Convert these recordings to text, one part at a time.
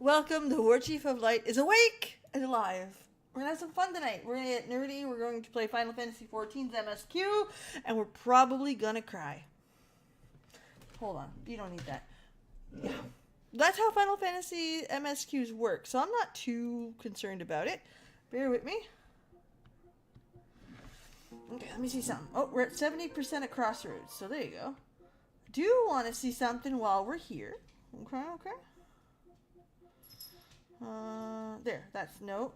Welcome, the War Chief of Light is awake and alive. We're gonna have some fun tonight. We're gonna get nerdy, we're going to play Final Fantasy XIV's MSQ, and we're probably gonna cry. Hold on, you don't need that. Yeah. That's how Final Fantasy MSQs work, so I'm not too concerned about it. Bear with me. Okay, let me see something. Oh, we're at 70% at Crossroads, so there you go. I do want to see something while we're here. Okay. There, that's no.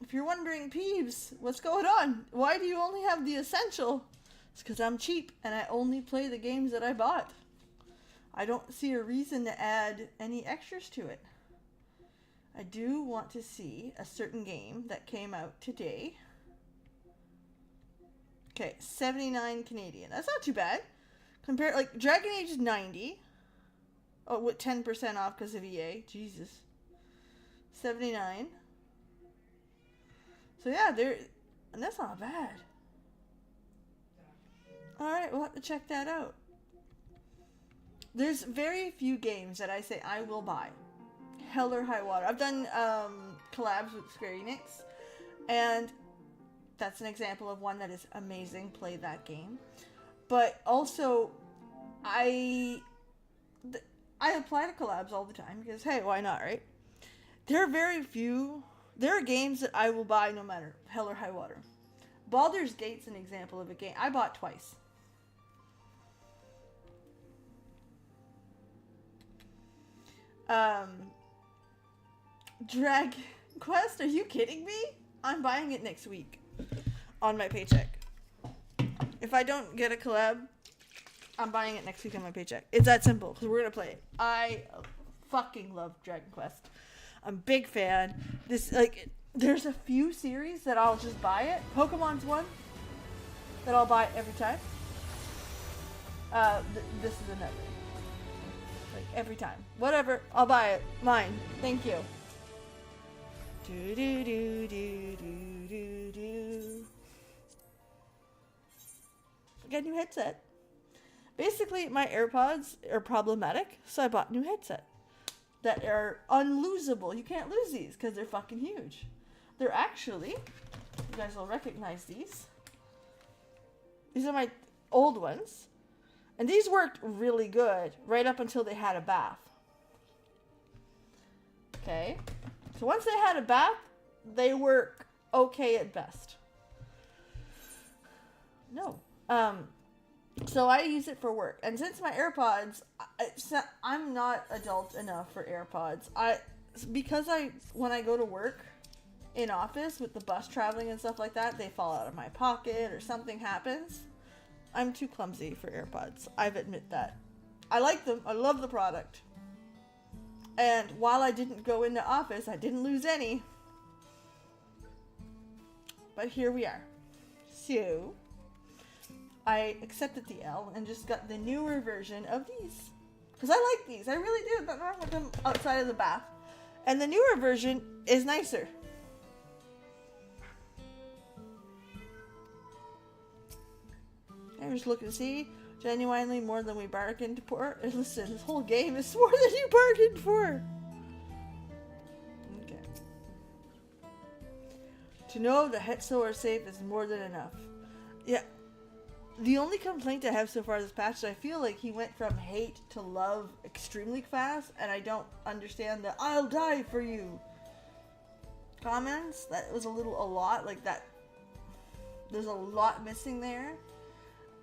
If you're wondering, Peeves, what's going on? Why do you only have the essential? It's because I'm cheap and I only play the games that I bought. I don't see a reason to add any extras to it. I do want to see a certain game that came out today. Okay, 79 Canadian. That's not too bad. Compared, like, Dragon Age is 90. Oh, with 10% off because of EA. Jesus. 79. So yeah, and that's not bad. Alright, we'll have to check that out. There's very few games that I say I will buy. Hell or high water. I've done collabs with Square Enix, and that's an example of one that is amazing. Play that game. But also, I apply to collabs all the time because, hey, why not, right? There are games that I will buy no matter hell or high water. Baldur's Gate's an example of a game I bought twice. Dragon Quest, are you kidding me? I'm buying it next week on my paycheck. If I don't get a collab, I'm buying it next week on my paycheck. It's that simple, because we're going to play it. I fucking love Dragon Quest. I'm a big fan. There's a few series that I'll just buy it. Pokemon's one that I'll buy every time. This is another. Like, every time. Whatever, I'll buy it. Mine. Thank you. Do do do do do do do. I got a new headset. Basically, my AirPods are problematic, so I bought a new headset that are unlosable. You can't lose these because they're fucking huge. They're actually, you guys will recognize these. These are my old ones. And these worked really good right up until they had a bath. Okay. So once they had a bath, they work okay at best. No. So I use it for work. And since my AirPods, I'm not adult enough for AirPods. When I go to work in office with the bus traveling and stuff like that, they fall out of my pocket or something happens. I'm too clumsy for AirPods. I admit that. I like them. I love the product. And while I didn't go into office, I didn't lose any. But here we are. So I accepted the L and just got the newer version of these. Because I like these. I really do. Nothing wrong with them outside of the bath. And the newer version is nicer. I'm just looking to see. Genuinely more than we bargained for. And listen, this whole game is more than you bargained for. Okay. To know the Hetso are safe is more than enough. Yeah. The only complaint I have so far this patch is I feel like he went from hate to love extremely fast, and I don't understand the "I'll die for you" comments. That was a lot, like that. There's a lot missing there,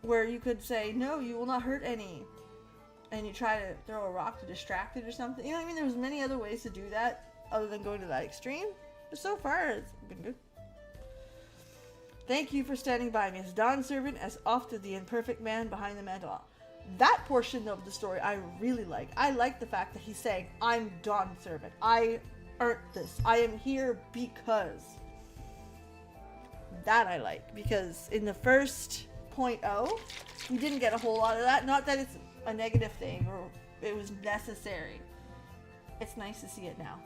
where you could say, "No, you will not hurt any," and you try to throw a rock to distract it or something. You know what I mean? There's many other ways to do that other than going to that extreme. But so far, it's been good. Thank you for standing by me as Dawn Servant, as often the imperfect man behind the mantle. That portion of the story I really like. I like the fact that he's saying, I'm Dawn Servant. I earned this. I am here because. That I like. Because in the first 0.0, we didn't get a whole lot of that. Not that it's a negative thing or it was necessary. It's nice to see it now.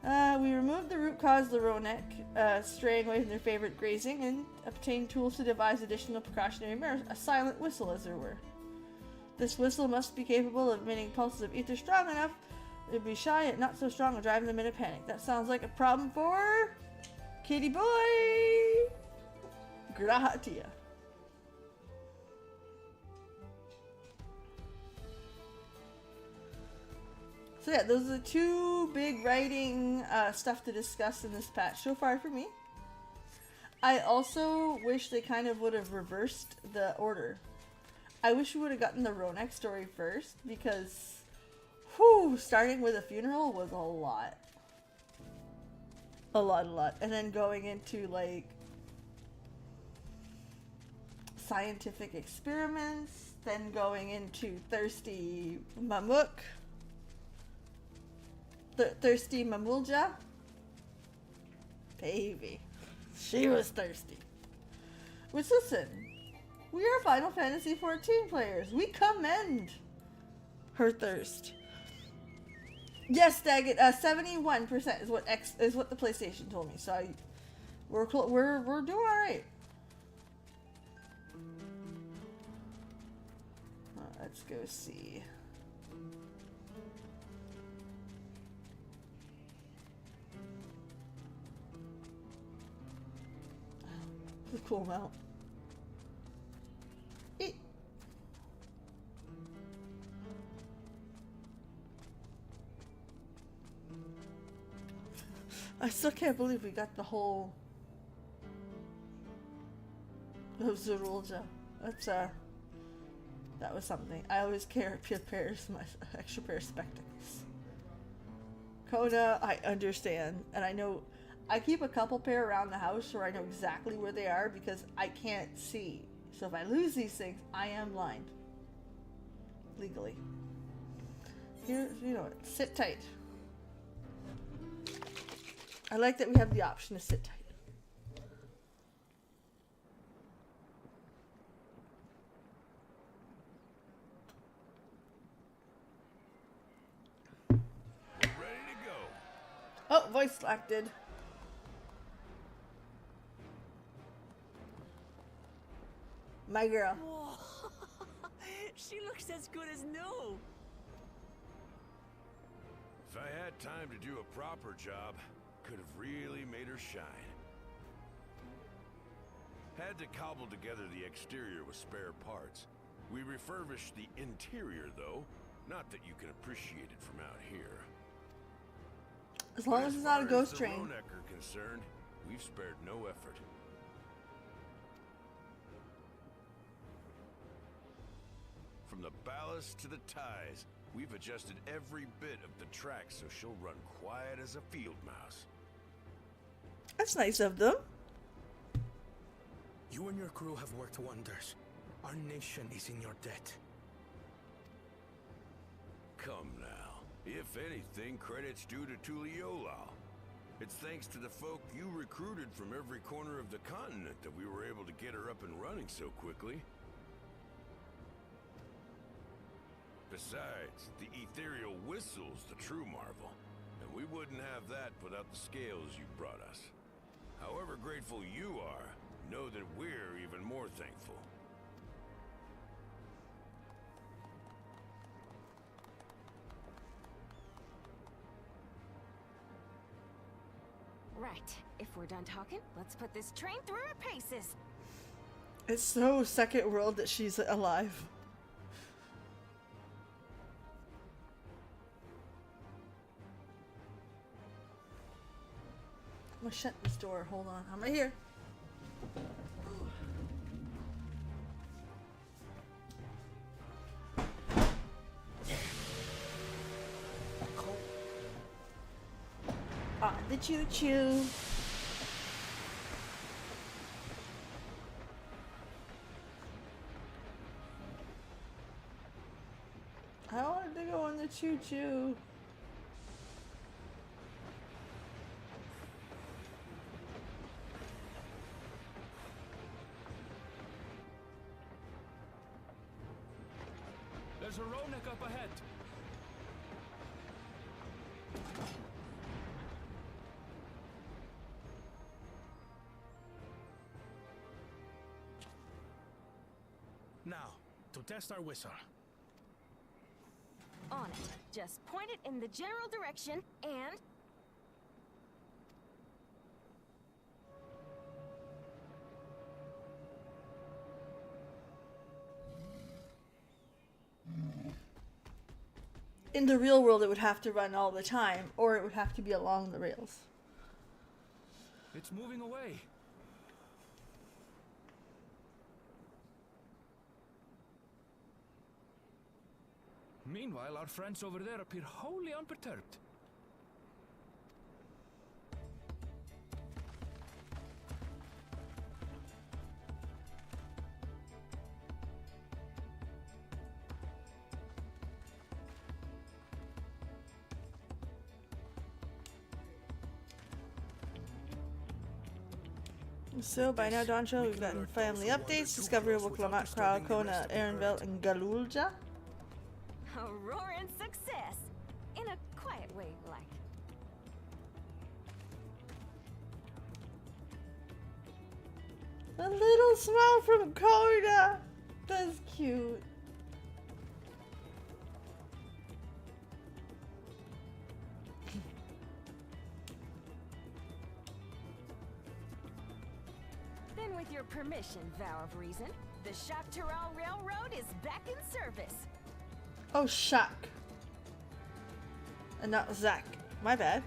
We removed the root cause of the Ronek, straying away from their favorite grazing, and obtained tools to devise additional precautionary measures, a silent whistle as there were. This whistle must be capable of emitting pulses of ether strong enough to be shy and not so strong and driving them in a panic. That sounds like a problem for Kitty Boy! Gratia. So yeah, those are the two big writing stuff to discuss in this patch so far for me. I also wish they kind of would have reversed the order. I wish we would have gotten the Ronek story first, because whew, starting with a funeral was a lot. A lot. And then going into like scientific experiments, then going into Thirsty Mamuk. Thirsty Mamulja. Baby. She was thirsty. Which, listen, we are Final Fantasy XIV players. We commend her thirst. Yes, Daggett, 71% is what the PlayStation told me. So we're doing all right. Let's go see. The cool mount. Eat. I still can't believe we got the whole of Zerulja. That's that was something. I always carry my extra pair of spectacles. Kona, I understand, and I know. I keep a couple pair around the house where I know exactly where they are because I can't see. So if I lose these things, I am blind. Legally. Here, you know what? Sit tight. I like that we have the option to sit tight. We're ready to go. Oh, voice selected. My girl. Whoa. She looks as good as new. If I had time to do a proper job, could have really made her shine. Had to cobble together the exterior with spare parts. We refurbished the interior, though. Not that you can appreciate it from out here. As long as it's not a ghost train. As far as the Ronek are concerned, we've spared no effort. From the ballast to the ties, we've adjusted every bit of the track so she'll run quiet as a field mouse. That's nice of them. You and your crew have worked wonders. Our nation is in your debt. Come now. If anything, credit's due to Tuliolal. It's thanks to the folk you recruited from every corner of the continent that we were able to get her up and running so quickly. Besides, the ethereal whistle's the true marvel, and we wouldn't have that without the scales you brought us. However grateful you are, know that we're even more thankful. Right. If we're done talking, let's put this train through her paces. It's so second world that she's alive. I'm gonna shut this door. Hold on. I'm right here. On the choo-choo. I wanted to go on the choo-choo. There's a Ronek up ahead. Now, to test our whistle. on it. Just point it in the general direction and... In the real world, it would have to run all the time, or it would have to be along the rails. It's moving away. Meanwhile, our friends over there appear wholly unperturbed. So by now, Doncho, we've gotten family updates, discovery of Wiklamat, Kona, Ehrenveld, and Galulja. A roaring success! In a quiet way, like. A little smile from Kona! That's cute. Then with your permission, Vow of Reason, the Shaktaral Railroad is back in service. Oh, Shak. And not Zach. My bad.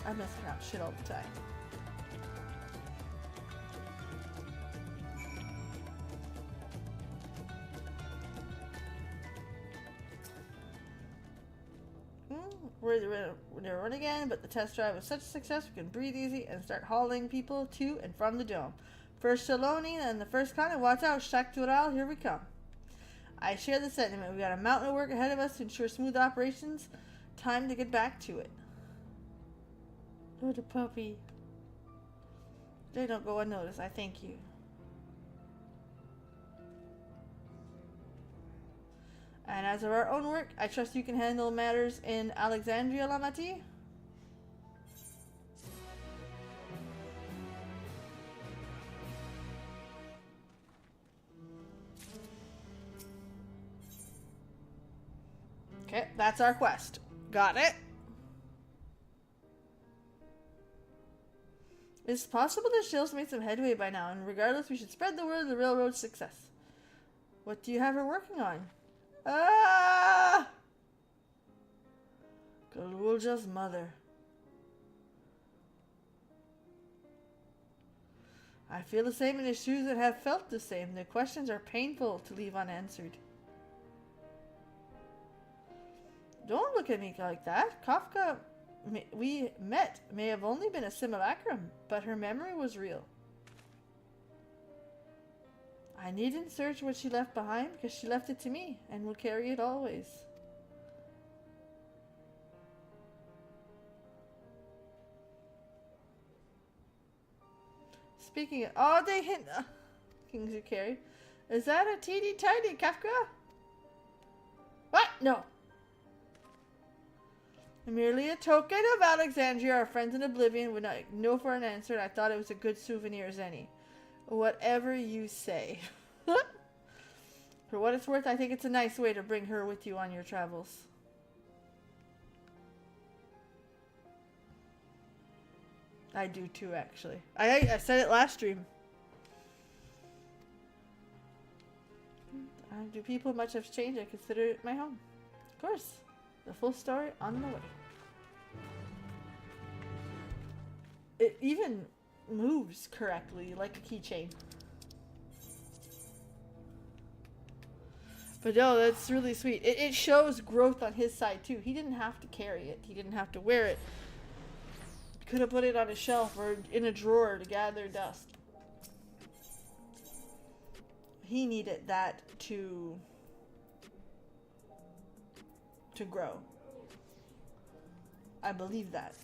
I mispronounce shit all the time. We're to run again, but the test drive was such a success we can breathe easy and start hauling people to and from the dome. First Shaloni and the first Con, watch out, Shaktural, here we come. I share the sentiment. We got a mountain of work ahead of us to ensure smooth operations. Time to get back to it. Oh, the puppy. They don't go unnoticed. I thank you. And as of our own work, I trust you can handle matters in Alexandria, Lamati. Okay, that's our quest. Got it. It's possible the shill's made some headway by now, and regardless, we should spread the word of the railroad's success. What do you have her working on? Ah! Galulja's mother. I feel the same in his shoes and have felt the same. The questions are painful to leave unanswered. Don't look at me like that. Kafka, we met, may have only been a simulacrum, but her memory was real. I needn't search what she left behind because she left it to me and will carry it always. Speaking of, oh, they hit Kings who carry. Is that a teeny tiny Kafka? What? No. Merely a token of Alexandria, our friends in Oblivion would not know for an answer, and I thought it was a good souvenir as any. Whatever you say. For what it's worth, I think it's a nice way to bring her with you on your travels. I do too, actually. I said it last stream. Do people much have changed? I consider it my home. Of course. The full story on the way. It even moves correctly, like a keychain. But no, that's really sweet. It shows growth on his side too. He didn't have to carry it. He didn't have to wear it. Could have put it on a shelf or in a drawer to gather dust. He needed that to grow. I believe that.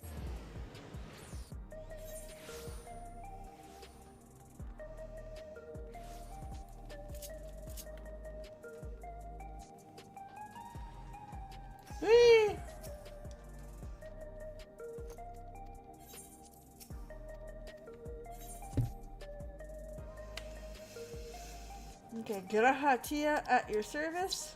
Whee! Okay, Grahatia at your service.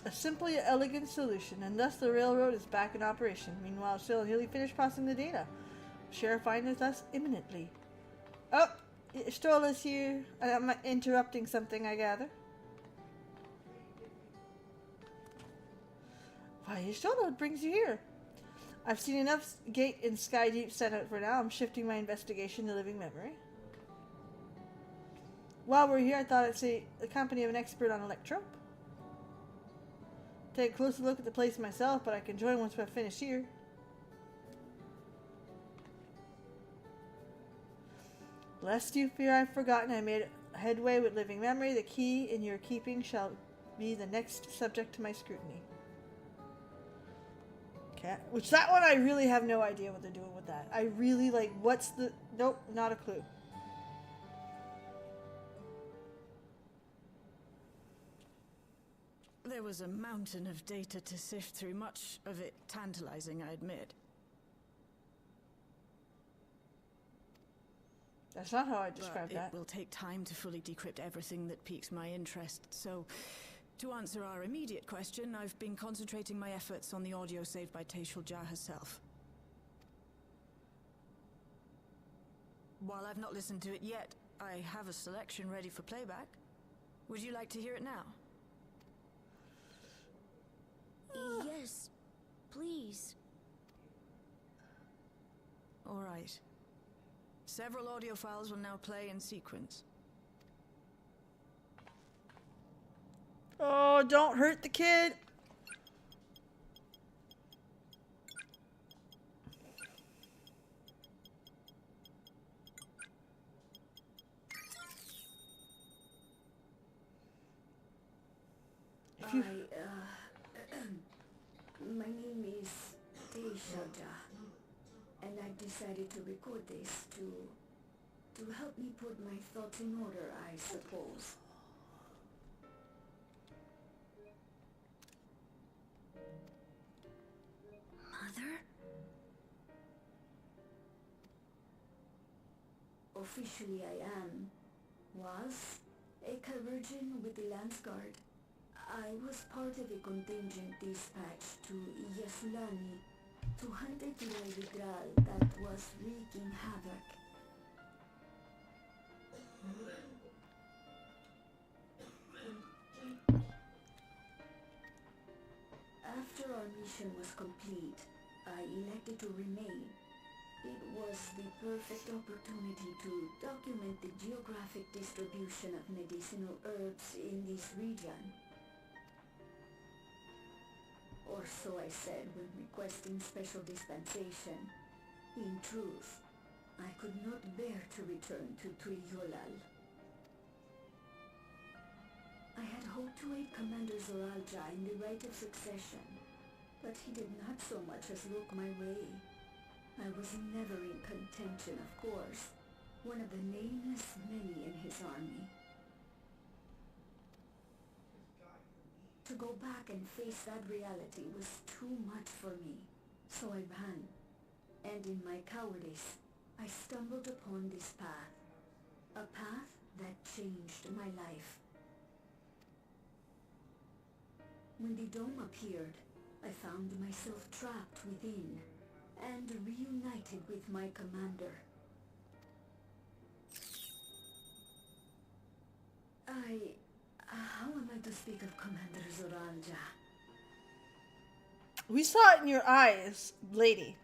A simple yet elegant solution, and thus the railroad is back in operation. Meanwhile, still nearly finished processing the data. Sheriff finds us imminently. Oh, Stolla's here. I'm interrupting something, I gather. Why, Stolla, what brings you here? I've seen enough Gate and Sky Deep set out for now. I'm shifting my investigation to living memory. While we're here, I thought I'd see the company of an expert on electrope. Take a closer look at the place myself, but I can join once we're finished here. Lest you fear I've forgotten, I made headway with living memory. The key in your keeping shall be the next subject to my scrutiny. Okay, which that one I really have no idea what they're doing with that. I really like, what's the... Nope, not a clue. There was a mountain of data to sift through, much of it tantalizing, I admit. That's not how I described that. It will take time to fully decrypt everything that piques my interest, so to answer our immediate question, I've been concentrating my efforts on the audio saved by Teishulja herself. While I've not listened to it yet, I have a selection ready for playback. Would you like to hear it now? Yes, please. All right. Several audio files will now play in sequence. Oh, don't hurt the kid. My name is Teishulja, and I've decided to record this to help me put my thoughts in order, I suppose. Mother? Officially I was a Virgin with the Lance Guard. I was part of a contingent dispatch to Yasulani to hunt a Graal that was wreaking havoc. After our mission was complete, I elected to remain. It was the perfect opportunity to document the geographic distribution of medicinal herbs in this region. Or so I said when requesting special dispensation. In truth, I could not bear to return to Tuiyolal. I had hoped to aid Commander Zoralja in the right of succession, but he did not so much as look my way. I was never in contention, of course, one of the nameless many in his army. To go back and face that reality was too much for me, so I ran. And in my cowardice, I stumbled upon this path. A path that changed my life. When the dome appeared, I found myself trapped within, and reunited with my commander. How am I to speak of Commander Zoralja? We saw it in your eyes, lady.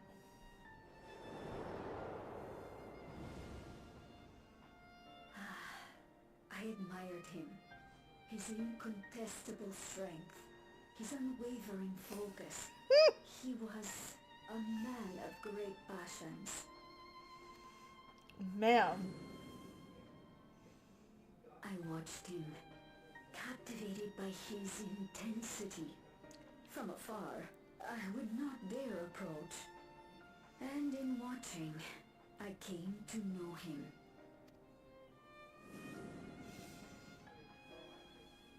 I admired him. His incontestable strength. His unwavering focus. He was a man of great passions. Ma'am. I watched him, captivated by his intensity. From afar, I would not dare approach. And in watching, I came to know him.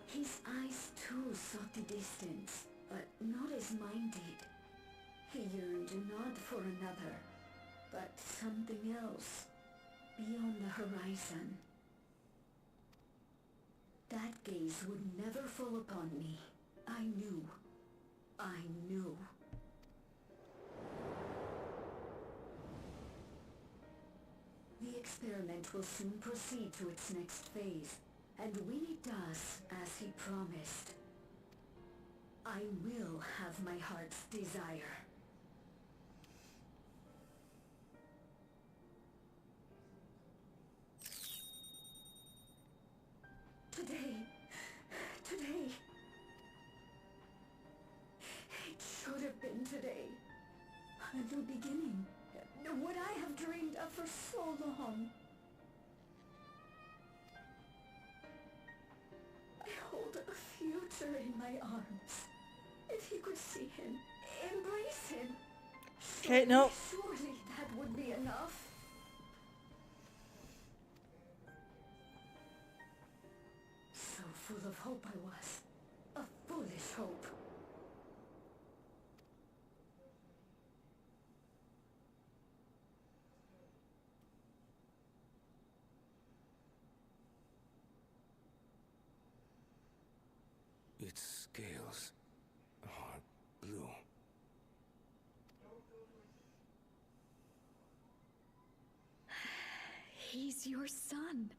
His eyes too sought the distance, but not as mine did. He yearned not for another, but something else, beyond the horizon. That gaze would never fall upon me, I knew. I knew. The experiment will soon proceed to its next phase, and when it does, as he promised, I will have my heart's desire. Today. It should have been today. A new beginning. What I have dreamed of for so long. I hold a future in my arms. If he could see him, embrace him. Okay, no. Surely that would be enough. So full of hope I was. A foolish hope. Its scales are blue. He's your son.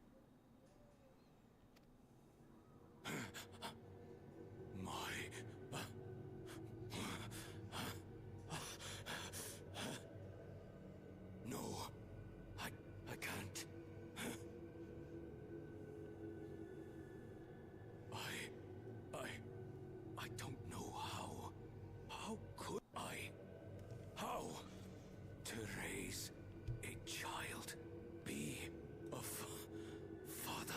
No, I can't. I don't know how. How could I? How to raise a child, be a father?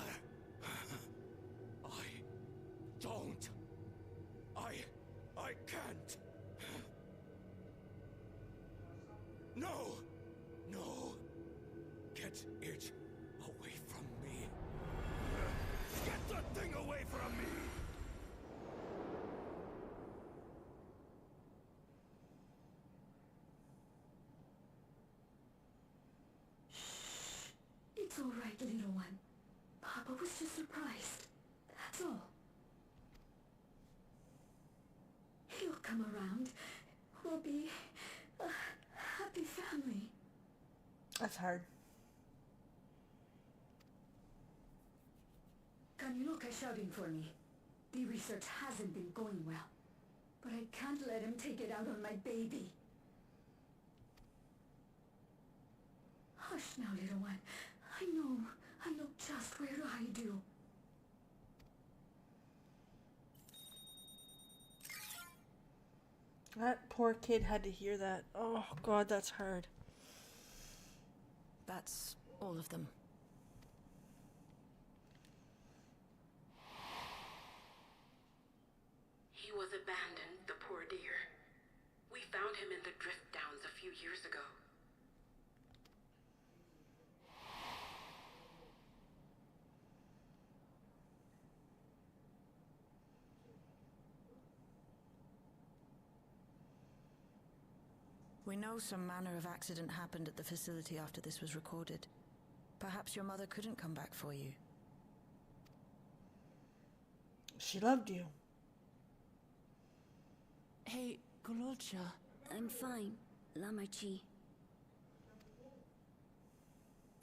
I don't. I can't. No! No! Get it away from me. Get that thing away from me! It's all right, little one. Papa was just surprised. That's all. He'll come around. We'll be a happy family. That's hard. Kaniloka's shouting for me. The research hasn't been going well. But I can't let him take it out on my baby. Hush now, little one. I know just where to hide you. That poor kid had to hear that. Oh, God, that's hard. That's all of them. He was abandoned, the poor dear. We found him in the drift downs a few years ago. We know some manner of accident happened at the facility after this was recorded. Perhaps your mother couldn't come back for you. She loved you. Hey, Golodja. I'm fine, Lamachi.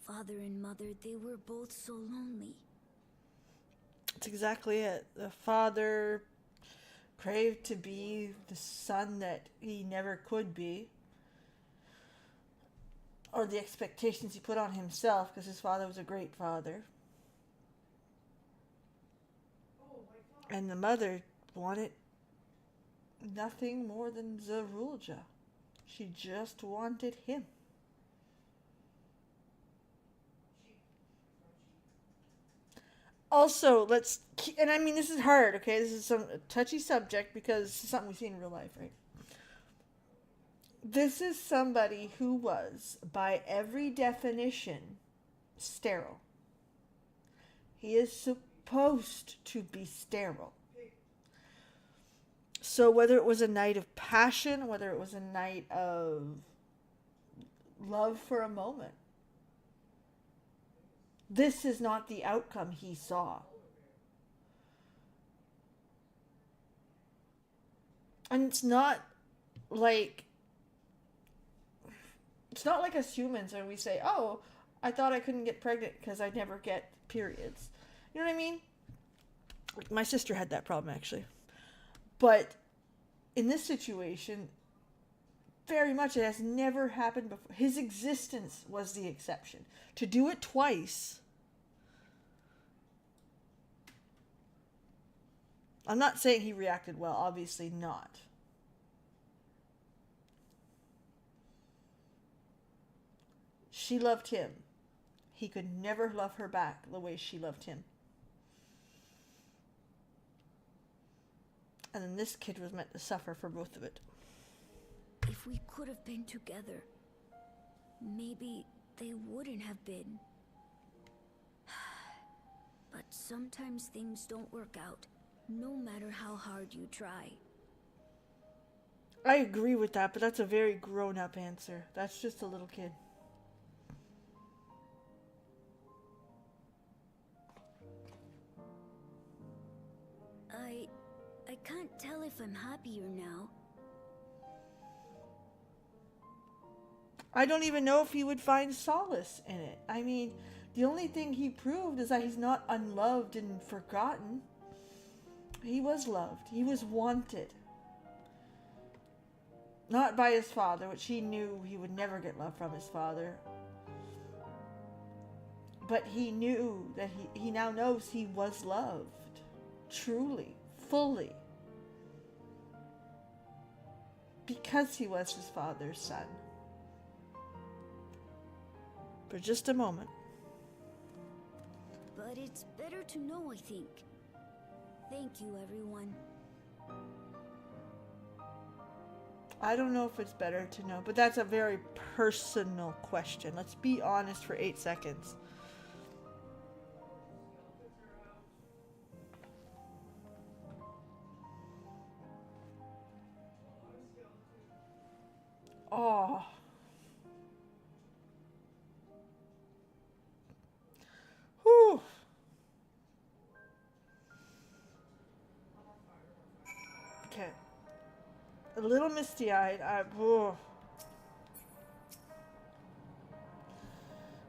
Father and mother, they were both so lonely. That's exactly it. The father craved to be the son that he never could be. Or the expectations he put on himself, because his father was a great father. And the mother wanted nothing more than Zarulja. She just wanted him. Also, and I mean, this is hard, okay? This is some touchy subject because it's something we see in real life, right? This is somebody who was, by every definition, sterile. He is supposed to be sterile. So whether it was a night of passion, whether it was a night of love for a moment, this is not the outcome he saw. And it's not like us humans when we say, oh, I thought I couldn't get pregnant because I never get periods. You know what I mean? My sister had that problem, actually. But in this situation, very much it has never happened before. His existence was the exception. To do it twice, I'm not saying he reacted well, obviously not. She loved him. He could never love her back the way she loved him. And then this kid was meant to suffer for both of it. If we could have been together, maybe they wouldn't have been. But sometimes things don't work out, no matter how hard you try. I agree with that, but that's a very grown-up answer. That's just a little kid. I can't tell if I'm happier now. I don't even know if he would find solace in it. I mean, the only thing he proved is that he's not unloved and forgotten. He was loved. He was wanted. Not by his father, which he knew he would never get love from his father. But he knew that he now knows he was loved. Truly. Fully. Because he was his father's son. For just a moment. But it's better to know, I think. Thank you, everyone. I don't know if it's better to know, but that's a very personal question. Let's be honest for 8 seconds. Oh. Whew. Okay. A little misty-eyed.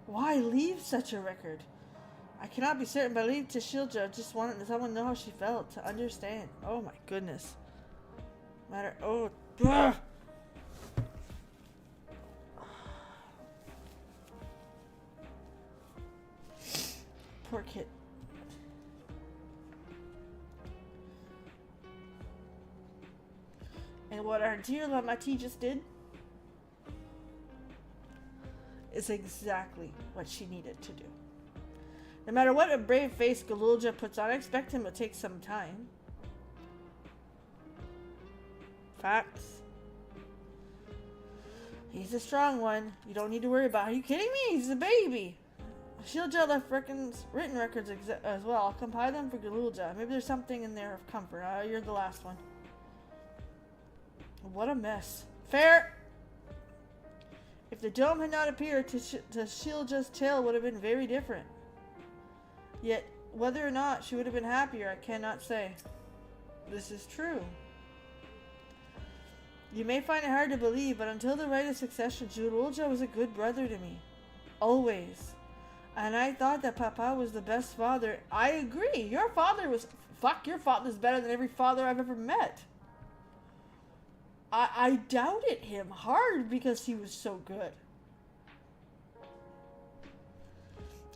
Why leave such a record? I cannot be certain, but I leave to Shilja. Just wanted someone to know how she felt, to understand. Oh my goodness. Matter. Oh. Ugh. Poor kid. And what our dear Lamati just did is exactly what she needed to do. No matter what a brave face Galulja puts on, I expect him to take some time. Facts. He's a strong one. You don't need to worry about it. Are you kidding me? He's a baby. Shilja left written records as well. I'll compile them for Galulja. Maybe there's something in there of comfort. You're the last one. What a mess. Fair! If the dome had not appeared, Shilja's tale would have been very different. Yet, whether or not she would have been happier, I cannot say. This is true. You may find it hard to believe, but until the right of succession, Galulja was a good brother to me. Always. And I thought that Papa was the best father. I agree. Your father was... Fuck, your father's better than every father I've ever met. I doubted him hard because he was so good.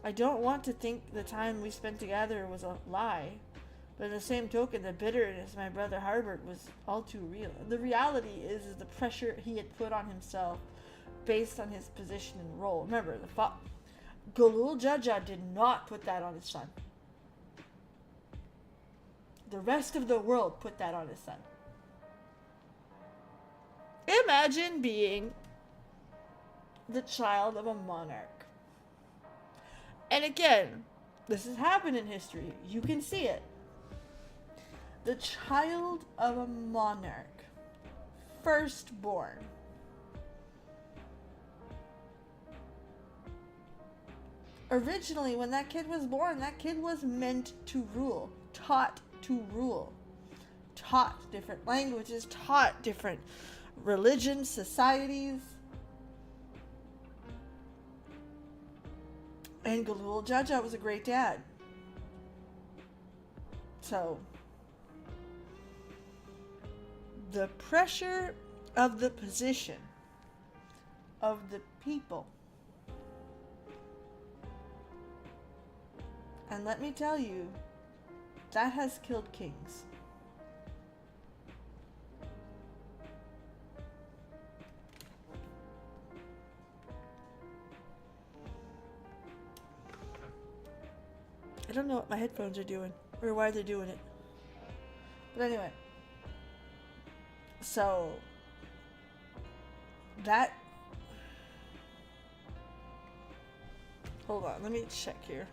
I don't want to think the time we spent together was a lie. But in the same token, the bitterness my brother harbored was all too real. The reality is the pressure he had put on himself based on his position and role. Remember, Galulja did not put that on his son. The rest of the world put that on his son. Imagine being the child of a monarch. And again, this has happened in history. You can see it. The child of a monarch. Firstborn. Originally, when that kid was born, that kid was meant to rule. Taught to rule. taught different languages, taught different religions, societies. And Galul Jaja was a great dad. So, the pressure of the position of the people. And let me tell you, that has killed kings. I don't know what my headphones are doing or why they're doing it. But anyway. So that, hold on, let me check here.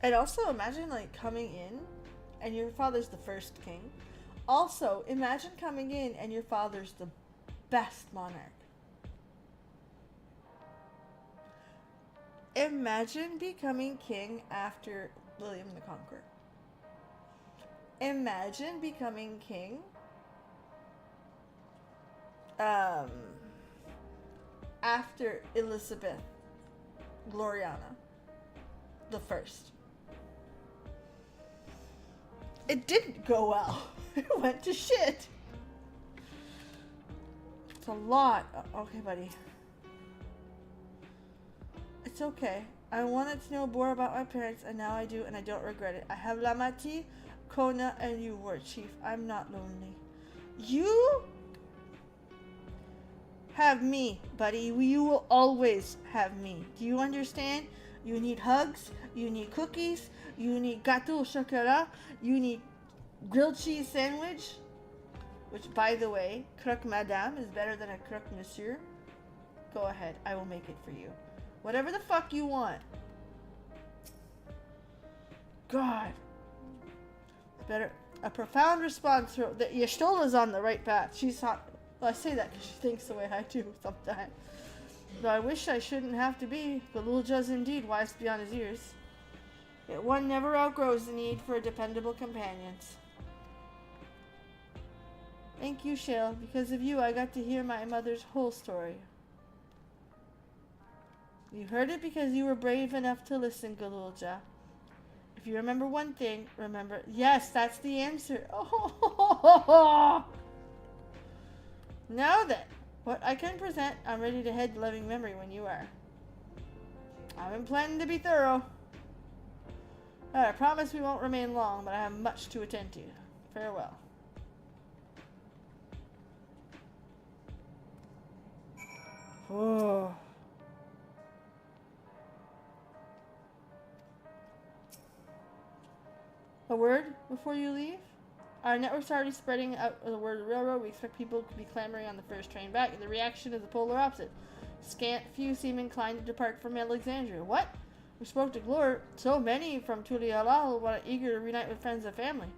And also imagine like coming in and your father's the first king. Also, imagine coming in and your father's the best monarch. Imagine becoming king after William the Conqueror. Imagine becoming king after Elizabeth Gloriana the First. It didn't go well. It went to shit. It's a lot. Okay, buddy. It's okay. I wanted to know more about my parents, and now I do, and I don't regret it. I have Lamati, Kona, and you, War Chief. I'm not lonely. You have me, buddy. You will always have me. Do you understand? You need hugs. You need cookies. You need gâteau au chocolat. You need grilled cheese sandwich. Which, by the way, croque madame is better than a croque monsieur. Go ahead. I will make it for you. Whatever the fuck you want. God. Better. A profound response. Yashtola's on the right path. She's hot. Well, I say that because she thinks the way I do sometimes. Though I wish I shouldn't have to be. Galul Ja's indeed wise beyond his years. Yet one never outgrows the need for dependable companions. Thank you, Shale. Because of you, I got to hear my mother's whole story. You heard it because you were brave enough to listen, Galul Ja. If you remember one thing, remember... Yes, that's the answer. Oh. Now then, what I can present, I'm ready to head to living memory when you are. I've been planning to be thorough. I promise we won't remain long, but I have much to attend to. Farewell. Oh. A word before you leave? Our network's already spreading out the word of the railroad. We expect people to be clamoring on the first train back, and the reaction is the polar opposite. Scant few seem inclined to depart from Alexandria. What? We spoke to Glor. So many from Tulialal are eager to reunite with friends and family.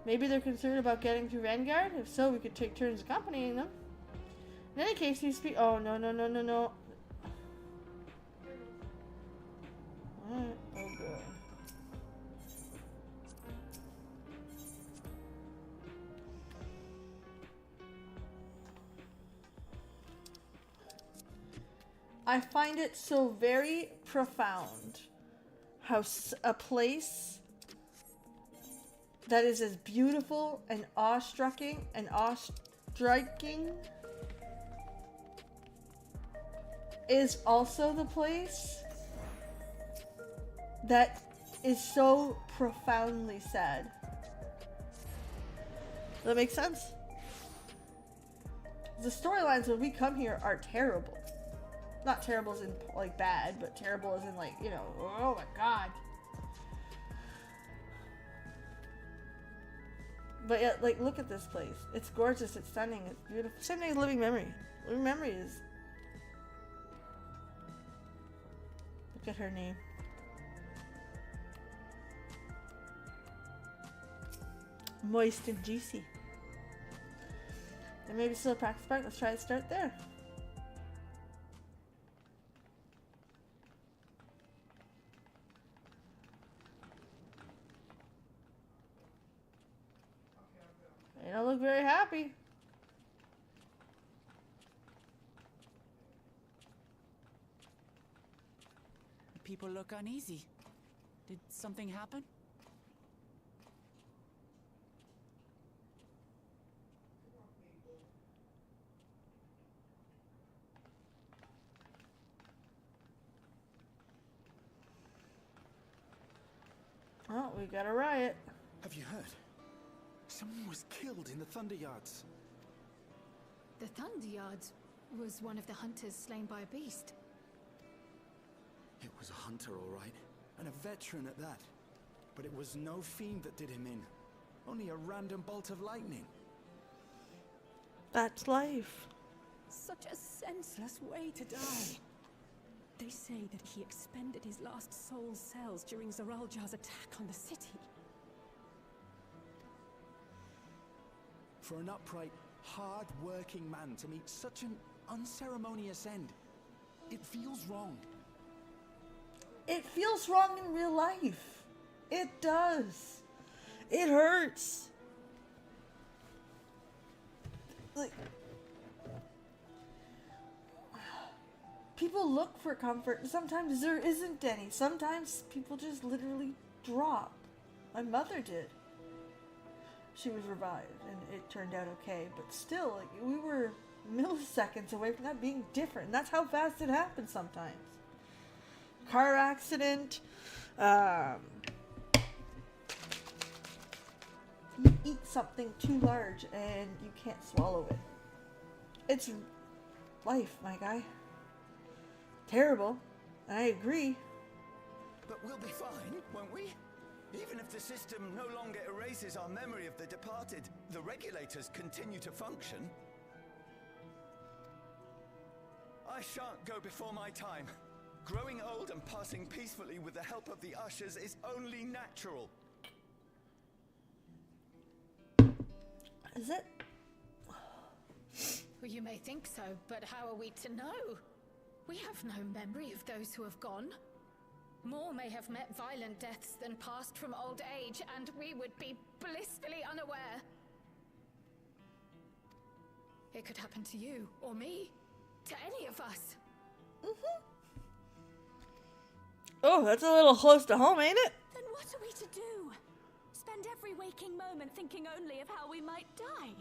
Maybe they're concerned about getting through Vanguard? If so, we could take turns accompanying them. In any case, you speak... Oh, no. Alright, oh boy. I find it so very profound how a place that is as beautiful and awe-striking is also the place that is so profoundly sad. Does that make sense? The storylines when we come here are terrible. Not terrible as in, like, bad, but terrible as in, like, you know, oh my god. But yeah, like, look at this place. It's gorgeous, it's stunning, it's beautiful. Same thing as Living Memory. Living Memory is... Look at her name. Moist and juicy. And maybe still a practice park. Let's try to start there. They don't look very happy. People look uneasy. Did something happen? Oh, we got a riot. Have you heard? Someone was killed in the Thunder Yards. The Thunder Yards was one of the hunters slain by a beast. It was a hunter, all right, and a veteran at that. But it was no fiend that did him in. Only a random bolt of lightning. That's life. Such a senseless way to die. They say that he expended his last soul cells during Zoraljar's attack on the city. For an upright, hard-working man to meet such an unceremonious end, it feels wrong. It feels wrong in real life. It does. It hurts. Like, people look for comfort. Sometimes there isn't any. Sometimes people just literally drop. My mother did. She was revived and it turned out okay. But still, like, we were milliseconds away from that being different. And that's how fast it happens sometimes. Car accident. You eat something too large and you can't swallow it. It's life, my guy. Terrible. I agree. But we'll be fine, won't we? Even if the system no longer erases our memory of the departed, the regulators continue to function. I shan't go before my time. Growing old and passing peacefully with the help of the ushers is only natural. Is it? Well, you may think so, but how are we to know? We have no memory of those who have gone. More may have met violent deaths than passed from old age, and we would be blissfully unaware. It could happen to you, or me, to any of us. Mm-hmm. Oh, that's a little close to home, ain't it? Then what are we to do? Spend every waking moment thinking only of how we might die?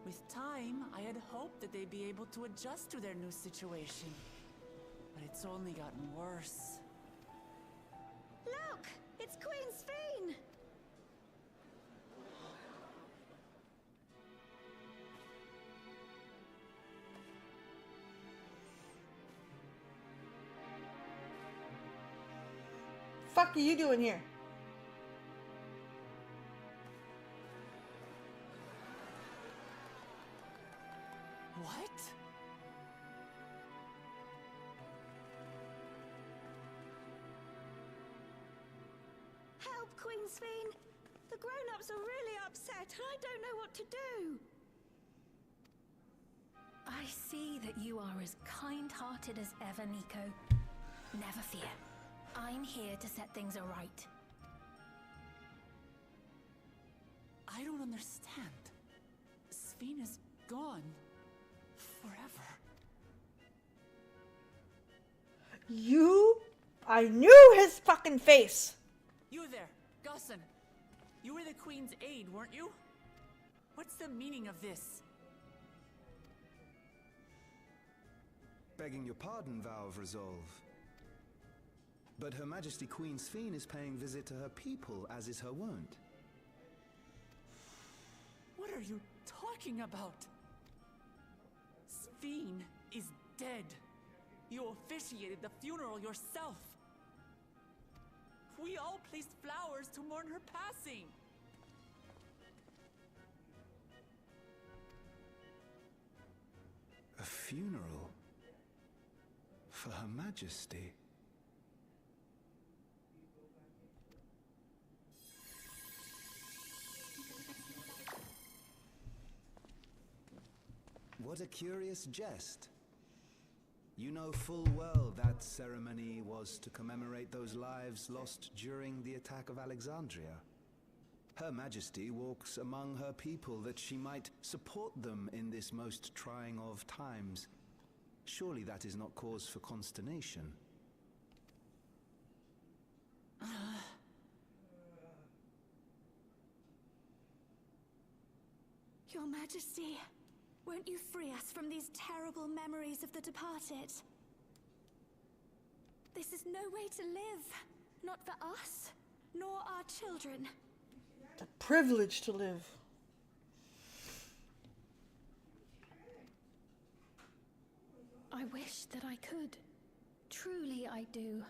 With time, I had hoped that they'd be able to adjust to their new situation. But it's only gotten worse. Look! It's Queen Sphene! Fuck are you doing here? What? Help, Queen Sphene! The grown-ups are really upset and I don't know what to do! I see that you are as kind-hearted as ever, Nico. Never fear. I'm here to set things aright. I don't understand. Sphene is gone. Forever. I knew his fucking face. You there, Gusson. You were the Queen's aide, weren't you? What's the meaning of this? Begging your pardon, Vow of Resolve. But Her Majesty Queen Sphene is paying visit to her people, as is her wont. What are you talking about? Sphene is dead. You officiated the funeral yourself. We all placed flowers to mourn her passing. A funeral? For Her Majesty? What a curious jest. You know full well that ceremony was to commemorate those lives lost during the attack of Alexandria. Her Majesty walks among her people that she might support them in this most trying of times. Surely that is not cause for consternation. Your Majesty, won't you free us from these terrible memories of the departed? This is no way to live. Not for us, nor our children. The privilege to live. I wish that I could. Truly I do.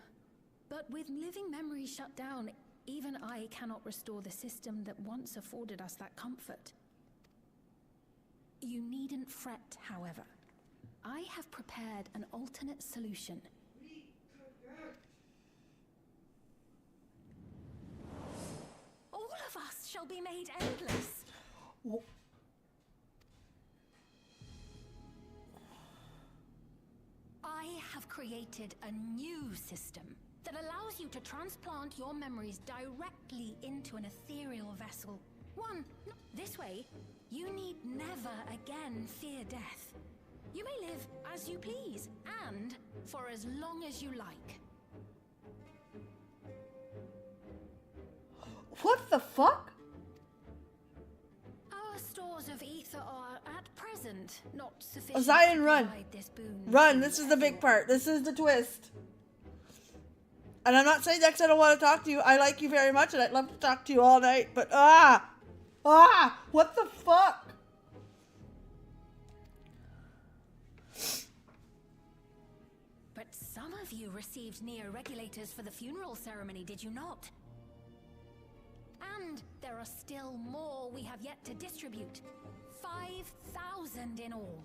But with living memories shut down, even I cannot restore the system that once afforded us that comfort. You needn't fret, however. I have prepared an alternate solution. All of us shall be made endless. I have created a new system that allows you to transplant your memories directly into an ethereal vessel. This way, you need never again fear death. You may live as you please, and for as long as you like. What the fuck? Our stores of ether are, at present, not sufficient Zion, to run. provide this boon. Run, this is the big part. This is the twist. And I'm not saying that 'cause I don't want to talk to you. I like you very much and I'd love to talk to you all night, but what the fuck? But some of you received neo-regulators for the funeral ceremony, did you not? And there are still more we have yet to distribute. 5,000 in all.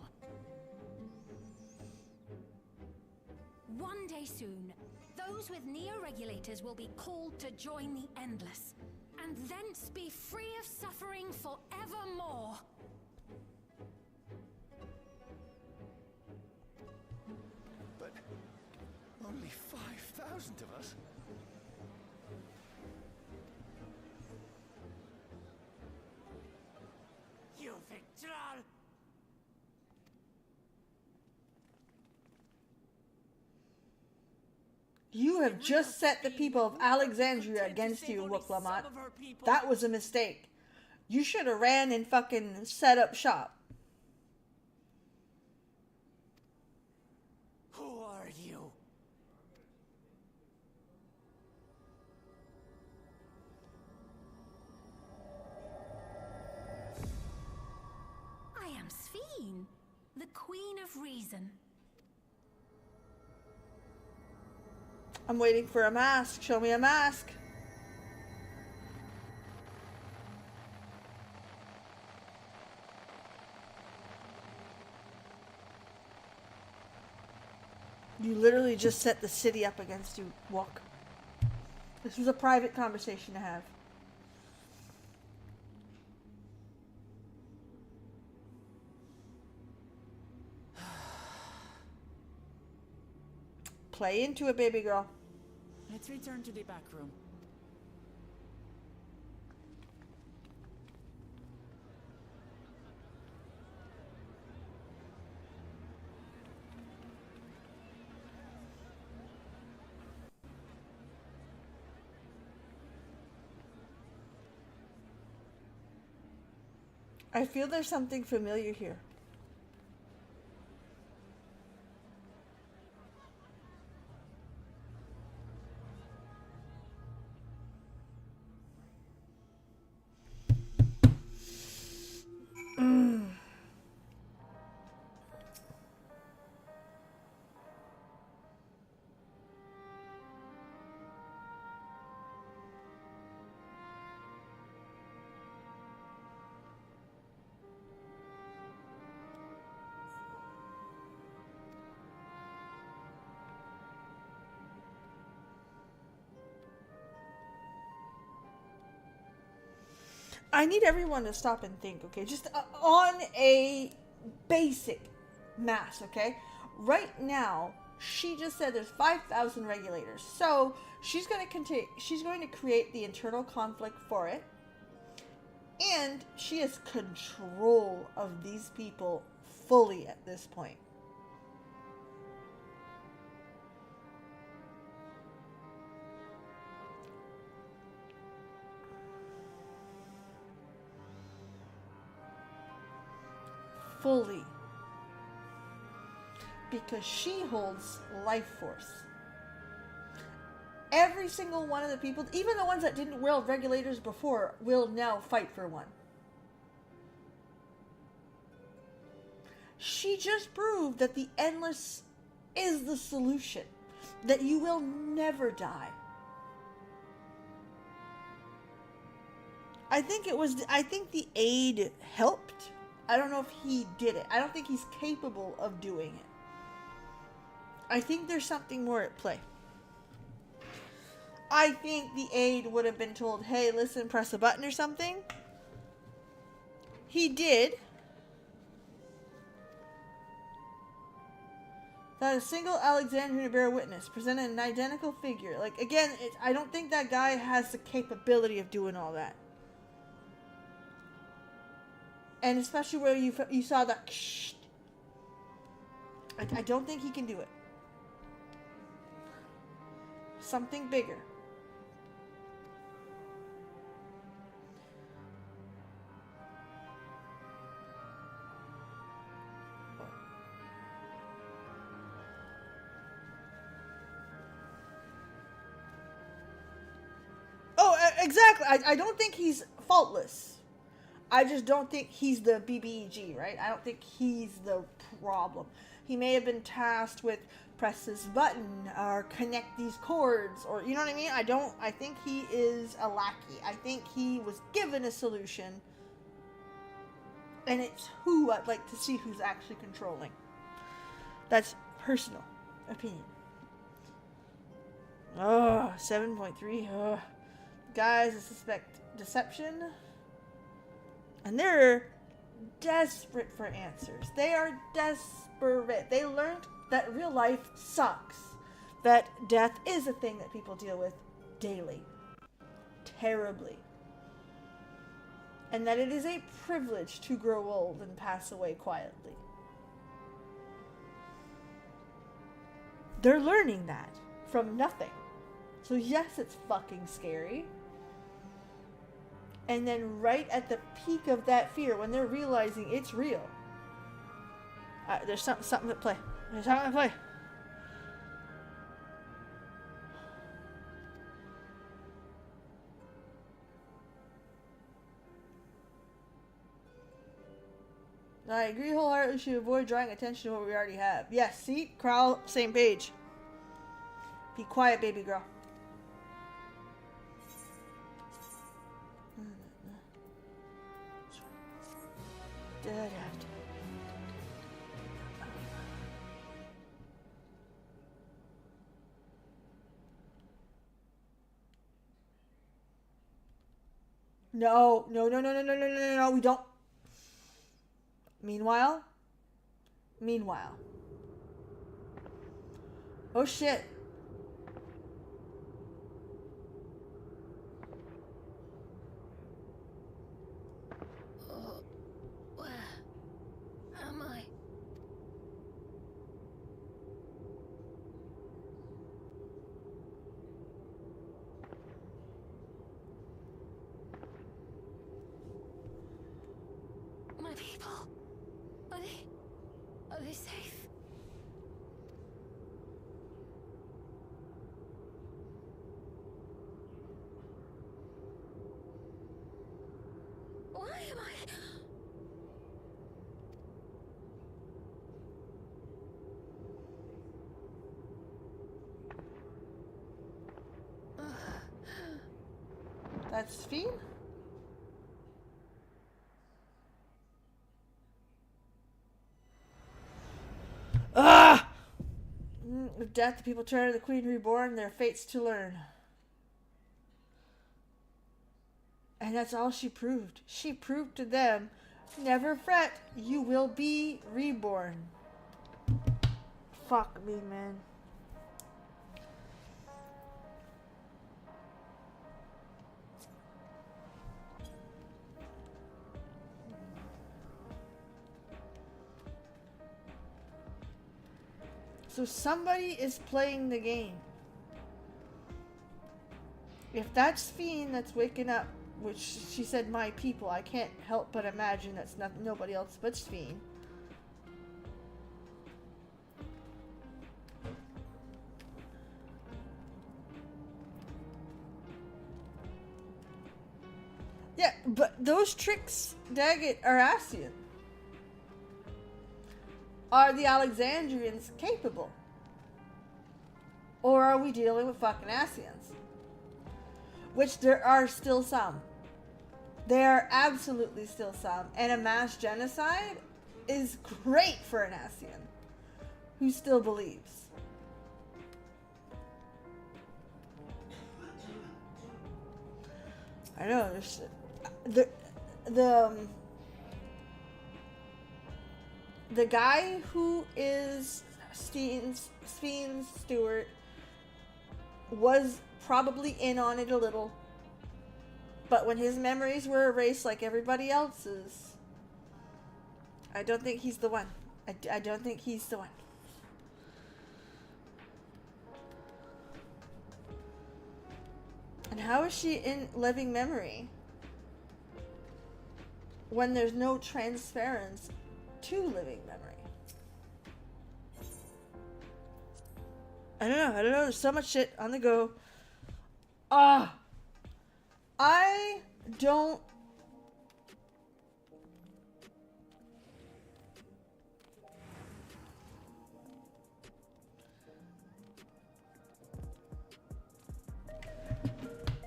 One day soon, those with neo-regulators will be called to join the Endless, and thence be free of suffering forevermore. But only 5,000 of us? You victor! You have just set the people of Alexandria against you, Wooklamat. That was a mistake. You should have ran and fucking set up shop. Who are you? I am Sphene, the Queen of Reason. I'm waiting for a mask. Show me a mask. You literally just set the city up against you, Walk. This was a private conversation to have. Play into it, baby girl. Let's return to the back room. I feel there's something familiar here. I need everyone to stop and think, okay? Just on a basic math, okay? Right now, she just said there's 5,000 regulators. So she's going to create the internal conflict for it. And she has control of these people fully at this point. Fully. Because she holds life force. Every single one of the people, even the ones that didn't wield regulators before, will now fight for one. She just proved that the endless is the solution. That you will never die. I think the aide helped. I don't know if he did it. I don't think he's capable of doing it. I think there's something more at play. I think the aide would have been told, hey, listen, press a button or something. He did. That a single Alexandrian to bear witness presented an identical figure. Like, again, I don't think that guy has the capability of doing all that. And especially where you saw that. I don't think he can do it. Something bigger. Oh, exactly. I don't think he's faultless. I just don't think he's the BBEG, right? I don't think he's the problem. He may have been tasked with press this button or connect these cords, or you know what I mean? I think he is a lackey. I think he was given a solution, and it's who I'd like to see who's actually controlling. That's personal opinion. Oh, 7.3. Oh. Guys, I suspect deception. And they're desperate for answers. They are desperate. They learned that real life sucks. That death is a thing that people deal with daily. Terribly. And that it is a privilege to grow old and pass away quietly. They're learning that from nothing. So yes, it's fucking scary. And then right at the peak of that fear, when they're realizing it's real, there's something at play. There's something at play. I agree wholeheartedly. We should avoid drawing attention to what we already have. Yes, see? Crowl, same page. Be quiet, baby girl. No, we don't. Meanwhile. Oh shit. Where am I? My people. Are they safe? Why am I? That's Fiend? Ah! With death, the people turn to the Queen Reborn, their fates to learn. And that's all she proved. She proved to them Never fret, you will be reborn. Fuck me, man. So somebody is playing the game. If that's Fiend that's waking up, which she said my people, I can't help but imagine that's not nobody else but Fiend. Yeah, but those tricks, Daggett, are Ascian. Are the Alexandrians capable? Or are we dealing with fucking Ascians? Which there are still some. There are absolutely still some. And a mass genocide is great for an Ascian who still believes. I know, there's the guy who is Fiend's steward was probably in on it a little, but when his memories were erased like everybody else's, I don't think he's the one. I don't think he's the one. And how is she in living memory when there's no transference to living memory? I don't know. There's so much shit on the go. I don't...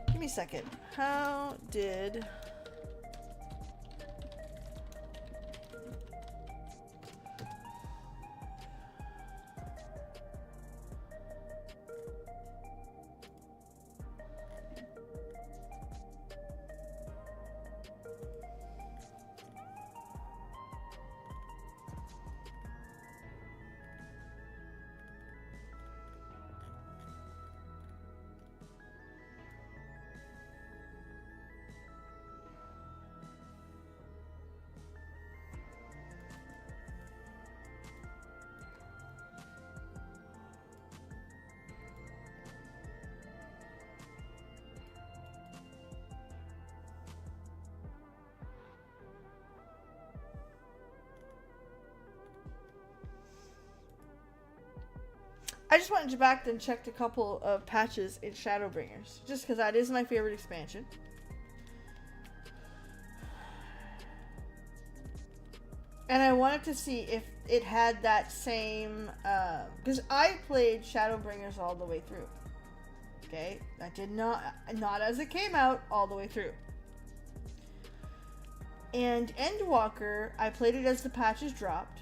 Give me a second. How did... I just went back and checked a couple of patches in Shadowbringers, just because that is my favorite expansion. And I wanted to see if it had that same, because I played Shadowbringers all the way through. Okay? I did not as it came out, all the way through. And Endwalker, I played it as the patches dropped.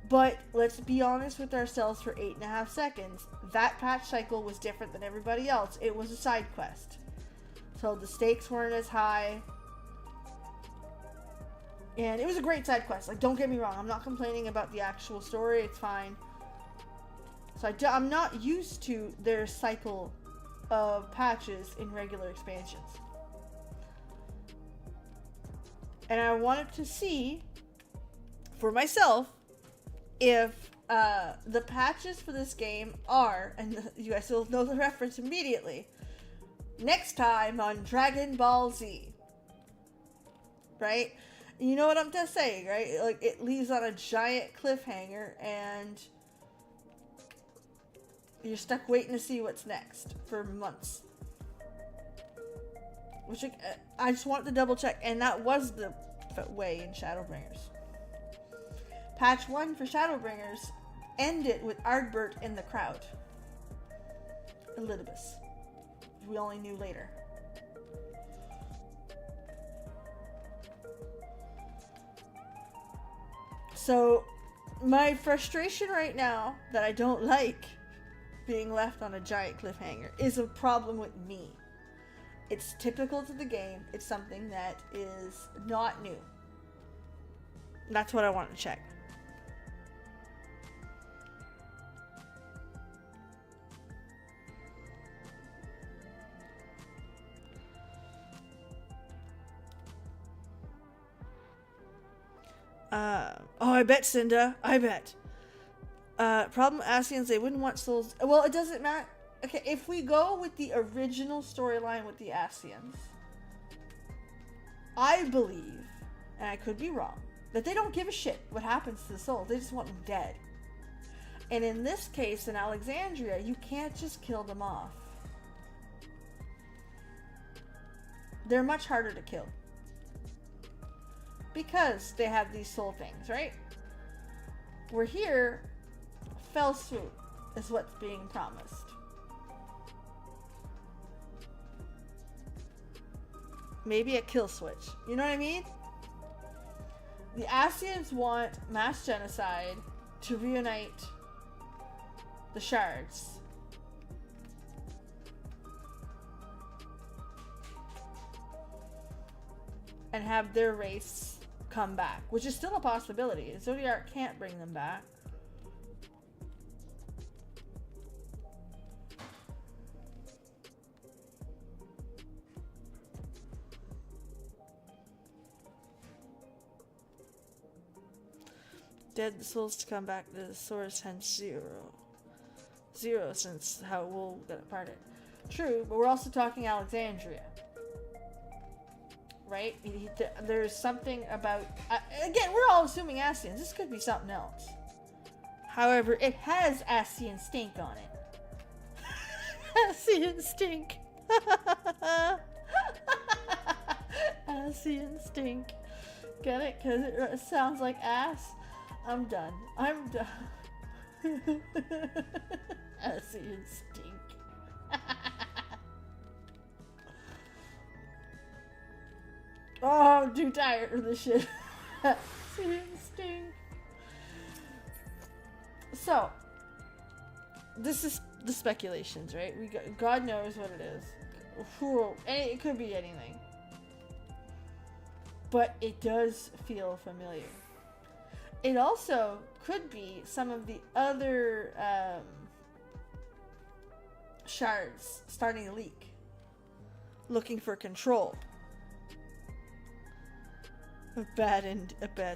But let's be honest with ourselves for 8.5 seconds. That patch cycle was different than everybody else. It was a side quest. So the stakes weren't as high. And it was a great side quest. Like, don't get me wrong. I'm not complaining about the actual story. It's fine. So I'm not used to their cycle of patches in regular expansions. And I wanted to see, for myself, if the patches for this game are, and you guys will know the reference immediately, next time on Dragon Ball Z. Right? You know what I'm just saying, right? Like, it leaves on a giant cliffhanger, and you're stuck waiting to see what's next for months. Which I just wanted to double check, and that was the way in Shadowbringers. Patch 1 for Shadowbringers ended with Ardbert in the crowd. Elidibus. We only knew later. So, my frustration right now, that I don't like being left on a giant cliffhanger, is a problem with me. It's typical to the game. It's something that is not new. That's what I want to check. Oh, I bet, Cinda. I bet. Problem Asians, they wouldn't want souls. Well, it doesn't matter. Okay, if we go with the original storyline with the Asians, I believe, and I could be wrong, that they don't give a shit what happens to the souls. They just want them dead. And in this case, in Alexandria, you can't just kill them off. They're much harder to kill. Because they have these soul things, right? We're here, fell swoop is what's being promised. Maybe a kill switch. You know what I mean? The Asians want mass genocide to reunite the shards. And have their race come back, which is still a possibility. Zodiac can't bring them back. Dead souls to come back to the source, hence 0. 0 since how we'll get parted. True, but we're also talking Alexandria. Right? There's something about... again, we're all assuming Asians. This could be something else. However, it has Asian stink on it. Asian stink. Asian stink. Get it? Because it sounds like ass. I'm done. I'm done. Asian stink. Oh, I'm too tired of this shit. Stink. So, this is the speculations, right? God knows what it is. It could be anything. But it does feel familiar. It also could be some of the other shards starting to leak. Looking for control. Bad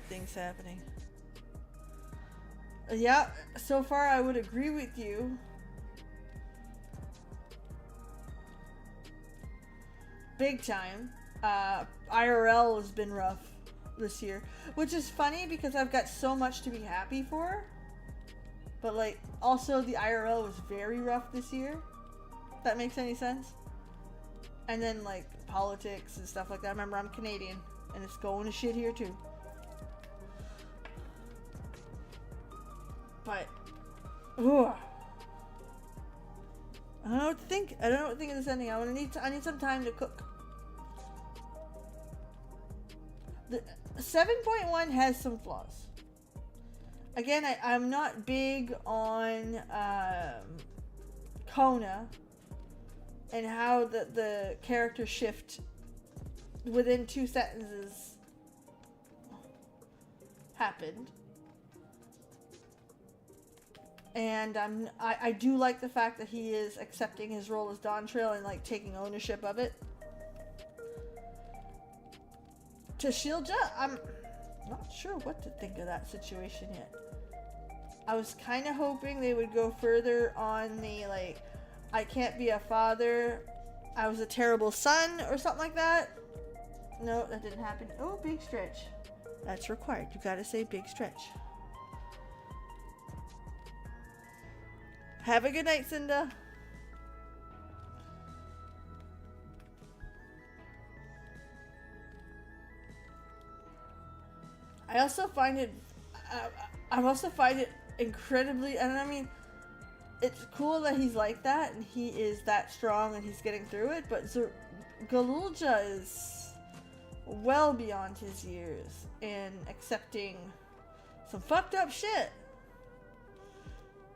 things happening. Yeah, so far I would agree with you. Big time. IRL has been rough this year, which is funny because I've got so much to be happy for. But like, also the IRL was very rough this year. If that makes any sense. And then like politics and stuff like that. Remember, I'm Canadian. And it's going to shit here too. But, ugh. I don't know what to think. I don't know what to think of this ending. I need some time to cook. The 7.1 has some flaws. Again, I'm not big on Kona and how the character shift within 2 sentences happened. And I do like the fact that he is accepting his role as Dawn Trail and like taking ownership of it. Tashilja, I'm not sure what to think of that situation yet. I was kind of hoping they would go further on the like, I can't be a father, I was a terrible son or something like that. No, that didn't happen. Oh, big stretch. That's required. You gotta say big stretch. Have a good night, Cinda. I also find it incredibly, and I mean, it's cool that he's like that and he is that strong and he's getting through it, but Galulja is well beyond his years in accepting some fucked up shit.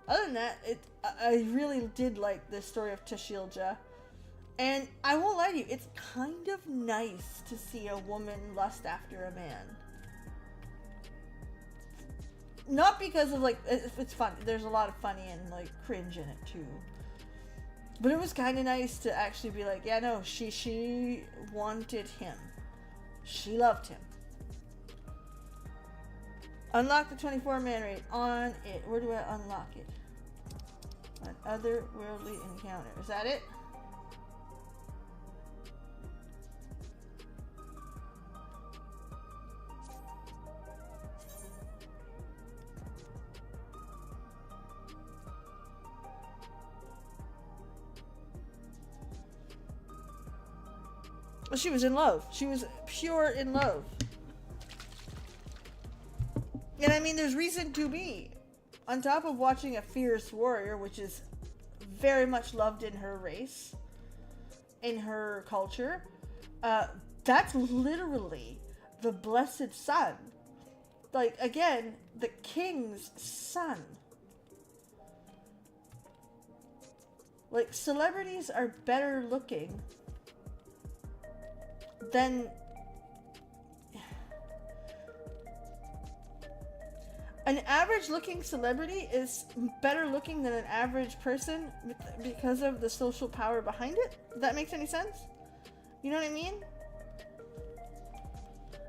Other than that, I really did like the story of Tashilja. And I won't lie to you, it's kind of nice to see a woman lust after a man. Not because of, like, it's fun. There's a lot of funny and, like, cringe in it, too. But it was kind of nice to actually be like, yeah, no, she wanted him. She loved him. Unlock the 24-man raid on it. Where do I unlock it? An otherworldly encounter. Is that it? She was in love. She was pure in love. And I mean, there's reason to be. On top of watching a fierce warrior, which is very much loved in her race, in her culture, that's literally the blessed son. Like, again, the king's son. Like, celebrities are better looking than an average looking celebrity is better looking than an average person because of the social power behind it. If that makes any sense? You know what I mean?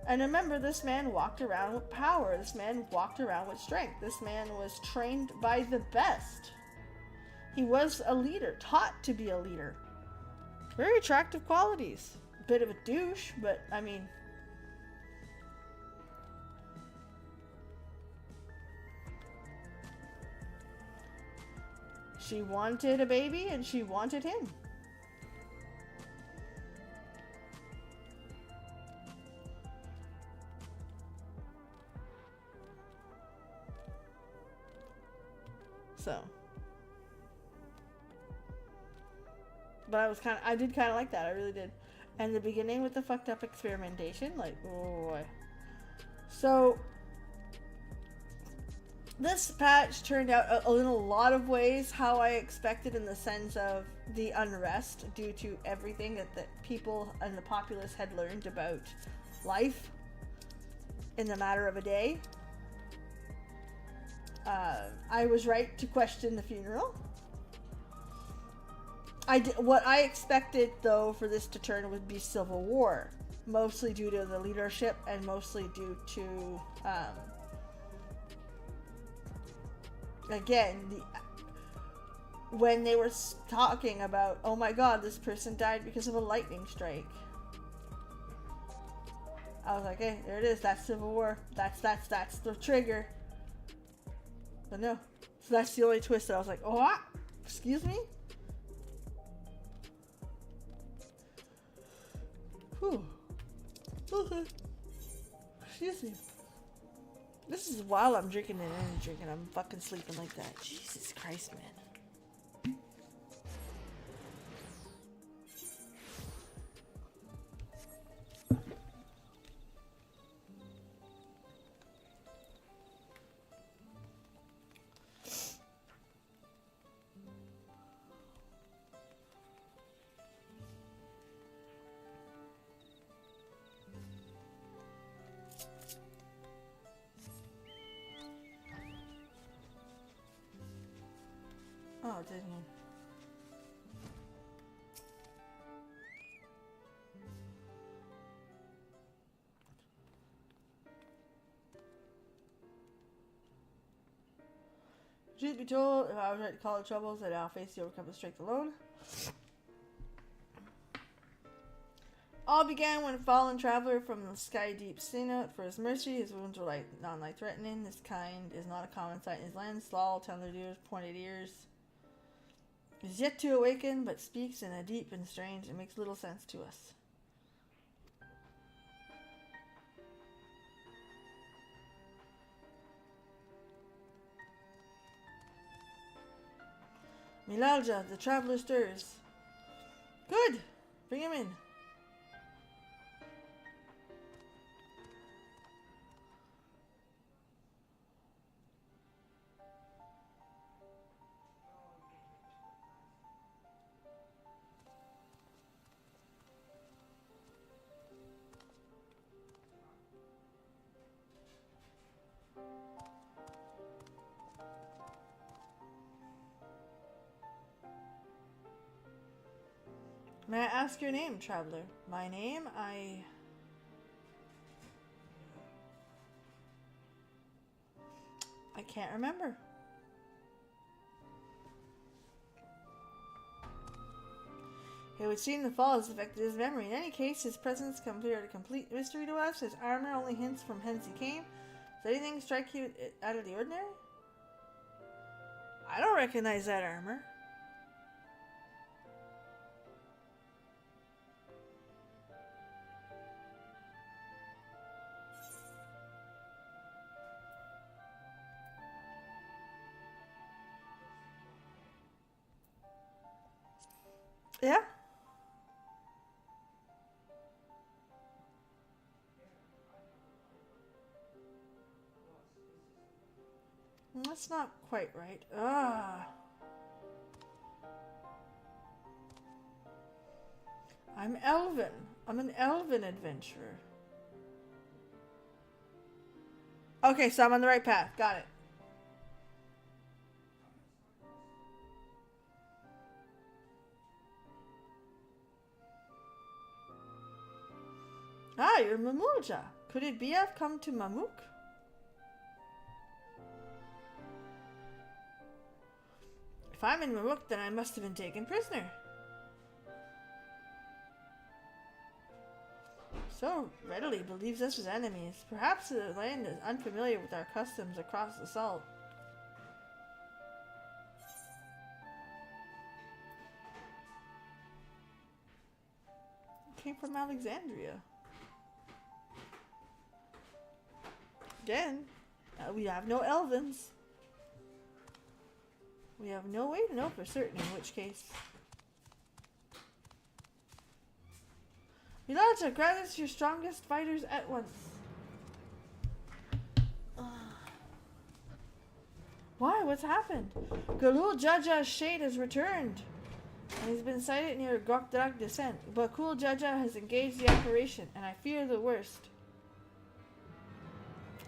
And remember, this man walked around with power. This man walked around with strength. This man was trained by the best. He was a leader, taught to be a leader. Very attractive qualities. Bit of a douche, but I mean, she wanted a baby and she wanted him. So, but I did kind of like that. I really did. And the beginning with the fucked up experimentation, like, oh boy. So, this patch turned out in a lot of ways how I expected, in the sense of the unrest due to everything that the people and the populace had learned about life in the matter of a day. I was right to question the funeral. What I expected, though, for this to turn would be civil war, mostly due to the leadership and mostly due to, again, when they were talking about, oh my god, this person died because of a lightning strike. I was like, hey, there it is. That's civil war. That's the trigger. But no, so that's the only twist that I was like, oh, excuse me. Whew. Okay. Excuse me. This is while I'm drinking an energy drink and I'm fucking sleeping like that. Jesus Christ, man. Oh, didn't he? Truth be told, if I was right to call it troubles, that I'll face to overcome the strength alone. All began when a fallen traveler from the sky deep sought out for his mercy. His wounds were non-life threatening. This kind is not a common sight in his land. Small, tender ears, pointed ears. Is yet to awaken, but speaks in a deep and strange. It makes little sense to us. Milalja, the traveler stirs. Good! Bring him in. May I ask your name, traveler? My name? I can't remember. It would seem the fall has affected his memory. In any case, his presence appeared a complete mystery to us. His armor only hints from whence he came. Does anything strike you out of the ordinary? I don't recognize that armor. Yeah? That's not quite right. I'm Elven. I'm an Elven adventurer. Okay, so I'm on the right path. Got it. Ah, you're Mamuja. Could it be I've come to Mamuk? If I'm in Mamuk, then I must have been taken prisoner. So readily believes us as enemies. Perhaps the land is unfamiliar with our customs across the salt. Came from Alexandria. Again, we have no Elvens. We have no way to know for certain in which case. Elijah, grant us your strongest fighters at once. Why? What's happened? Galul Jaja's shade has returned. And he's been sighted near Gokdrak descent. Bakul Jaja has engaged the operation, and I fear the worst.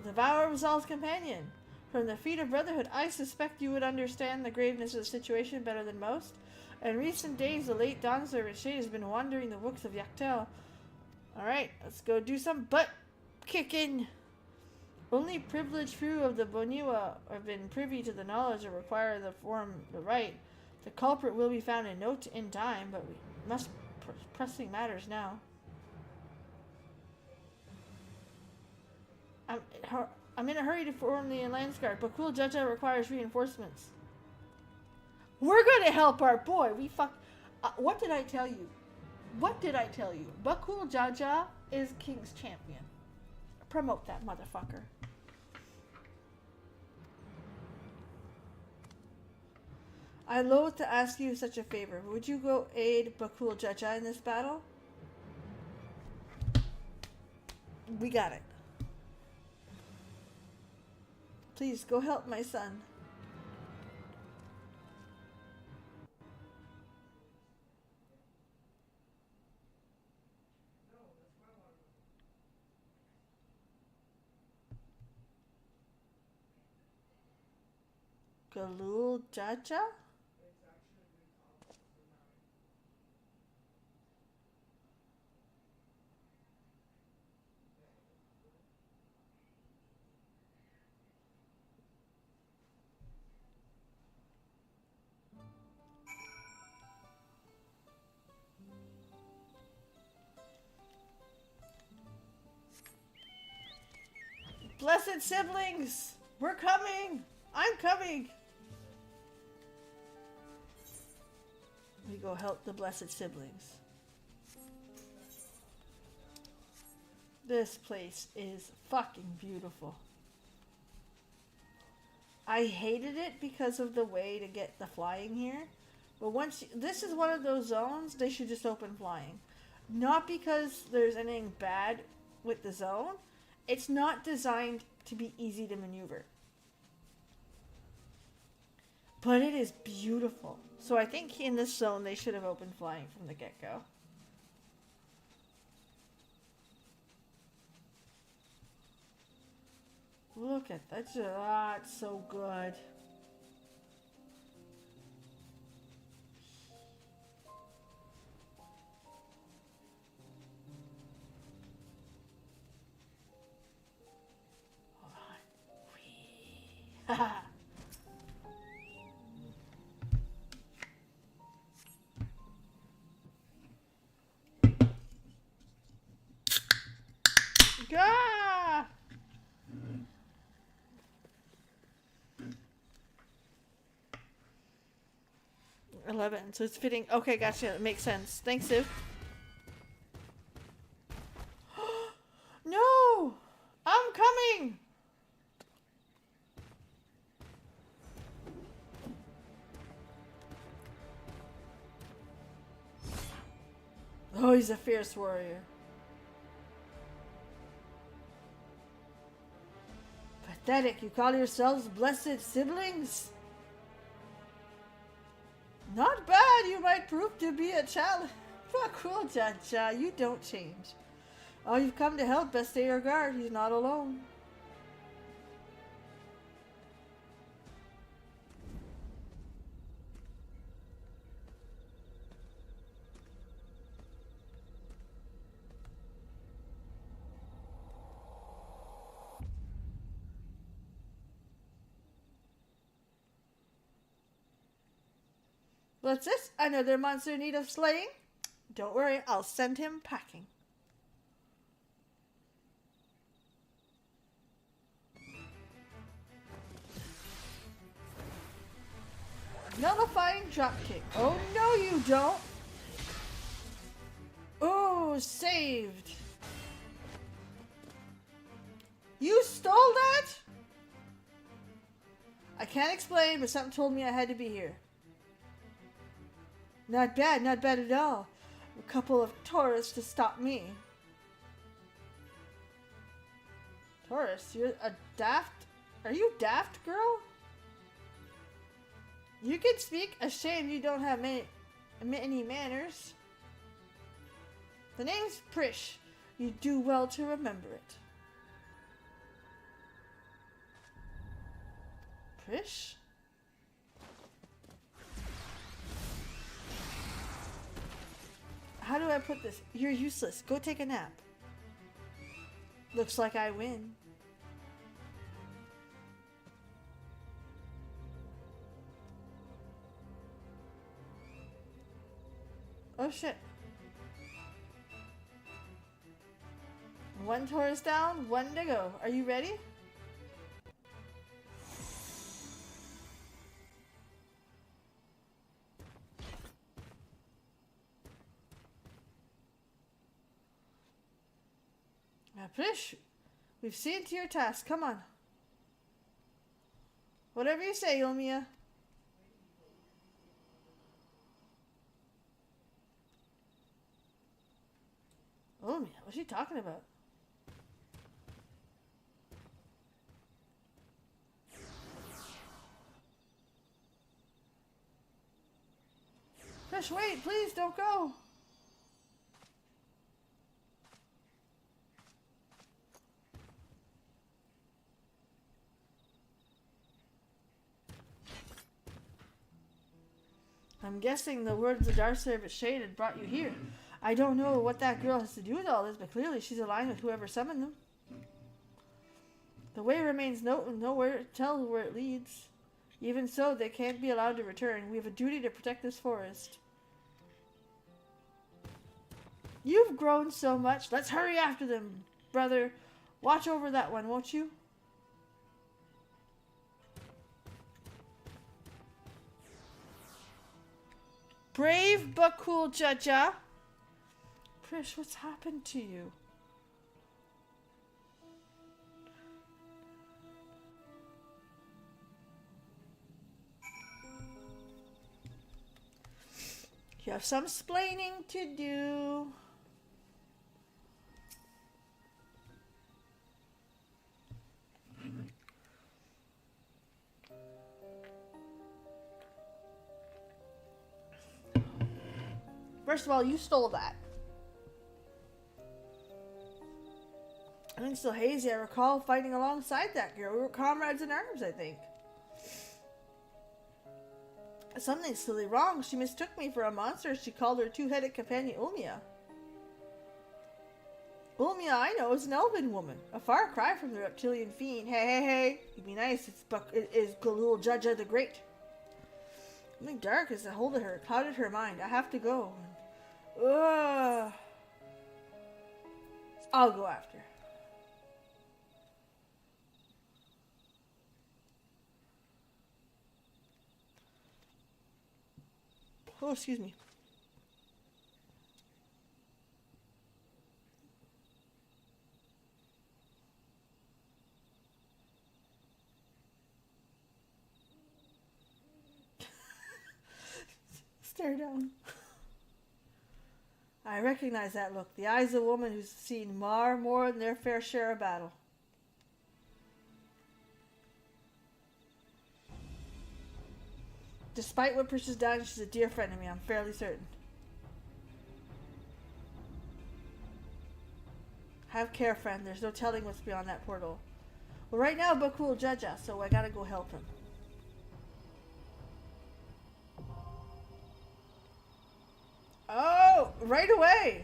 The Vow of Zal's companion. From the feet of Brotherhood, I suspect you would understand the graveness of the situation better than most. In recent days, the late Dawn Servant Shade has been wandering the books of Yaktel. Alright, let's go do some butt kicking. Only privileged few of the Boniwa have been privy to the knowledge or require the form the right. The culprit will be found in time, but we must pressing matters now. I'm in a hurry to form the Landsguard. Bakul Jaja requires reinforcements. We're gonna help our boy. What did I tell you? What did I tell you? Bakul Jaja is King's champion. Promote that motherfucker. I loathe to ask you such a favor. Would you go aid Bakul Jaja in this battle? We got it. Please go help my son. Galul Jaja? Blessed siblings! We're coming! I'm coming! We go help the blessed siblings. This place is fucking beautiful. I hated it because of the way to get the flying here. But this is one of those zones, they should just open flying. Not because there's anything bad with the zone. It's not designed to be easy to maneuver. But it is beautiful. So I think in this zone they should have opened flying from the get-go. Look at that. It's so good. Gah! $11, so it's fitting. Okay, gotcha. It makes sense. Thanks, Siv. No! I'm coming! Oh, he's a fierce warrior. Pathetic. You call yourselves blessed siblings? Not bad. You might prove to be a challenge. But cool, Jaja. You don't change. Oh, you've come to help. Best stay your guard. He's not alone. What's this? Another monster in need of slaying? Don't worry, I'll send him packing. Nullifying dropkick. Oh, no you don't. Oh, saved. You stole that? I can't explain, but something told me I had to be here. Not bad at all. A couple of tourists to stop me. Tourists? You're a daft... Are you daft, girl? You can speak. A shame you don't have many manners. The name's Prish. You do well to remember it. Prish? How do I put this? You're useless. Go take a nap. Looks like I win. Oh shit. One tourist down, one to go. Are you ready? Now, Prish, we've seen to your task. Come on. Whatever you say, Omiya. Omiya, what's she talking about? Prish, wait, please don't go. I'm guessing the words of Dark Service Shade had brought you here. I don't know what that girl has to do with all this, but clearly she's aligned with whoever summoned them. The way remains nowhere to tell where it leads. Even so, they can't be allowed to return. We have a duty to protect this forest. You've grown so much. Let's hurry after them, brother. Watch over that one, won't you? Brave but cool, Jaja. Prish, what's happened to you? You have some splaining to do. First of all, you stole that. I'm still hazy. I recall fighting alongside that girl. We were comrades in arms, I think. Something's silly wrong. She mistook me for a monster. She called her two-headed companion Omiya. Bulmia, I know, is an elven woman. A far cry from the reptilian fiend. Hey. You'd be nice. It is Galul Judja the Great. Something dark has a hold of her, clouded her mind. I have to go. Ugh. I'll go after. Oh, excuse me. Stare down. I recognize that look. The eyes of a woman who's seen more than their fair share of battle. Despite what Prish has done, she's a dear friend of me, I'm fairly certain. Have care, friend. There's no telling what's beyond that portal. Well, right now, Baku will judge us, so I gotta go help him. Oh, right away!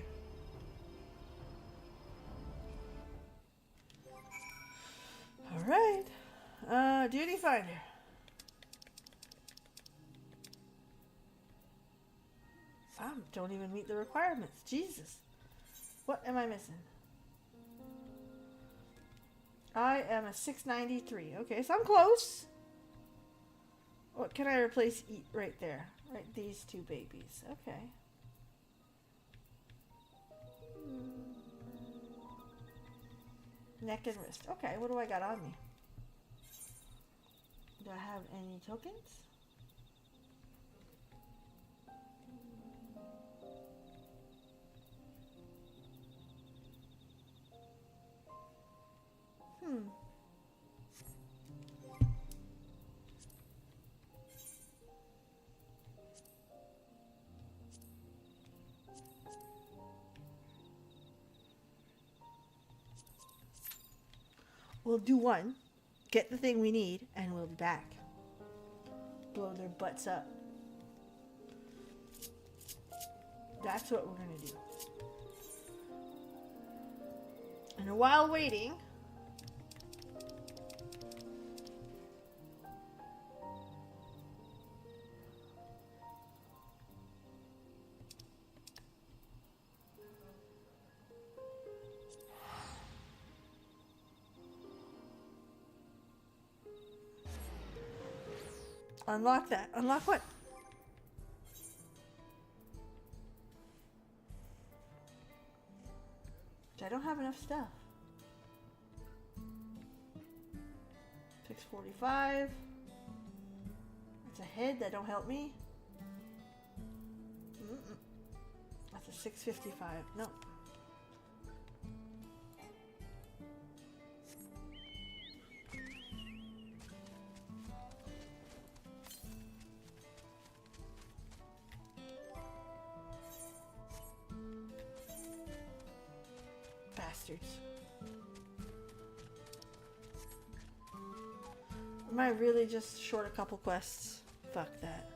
Alright. Duty finder. Don't even meet the requirements. Jesus. What am I missing? I am a 693. Okay, so I'm close. What can I replace right there? Right, these two babies. Okay. Neck and wrist. Okay, what do I got on me? Do I have any tokens? We'll do one, get the thing we need, and we'll be back. Blow their butts up. That's what we're gonna do. And while waiting, unlock that. Unlock what? I don't have enough stuff. 645. That's a head. That don't help me. That's a 655. No. Bastards. Am I really just short a couple quests? Fuck that.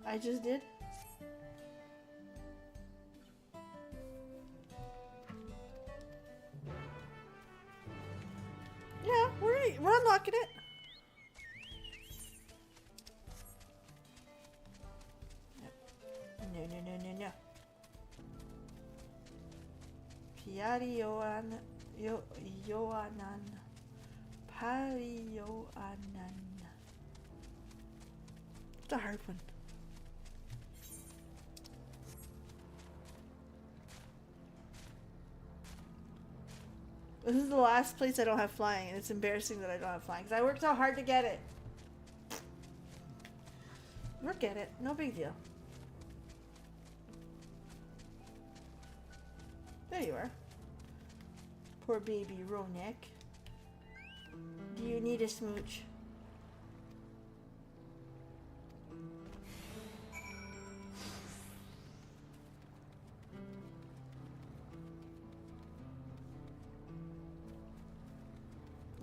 I just did? Yeah, we're unlocking it. No. Piari Yoanan. Pari Yoanan. It's a hard one. This is the last place I don't have flying, and it's embarrassing that I don't have flying, because I worked so hard to get it. We'll get it. No big deal. There you are. Poor baby Ronek. Do you need a smooch?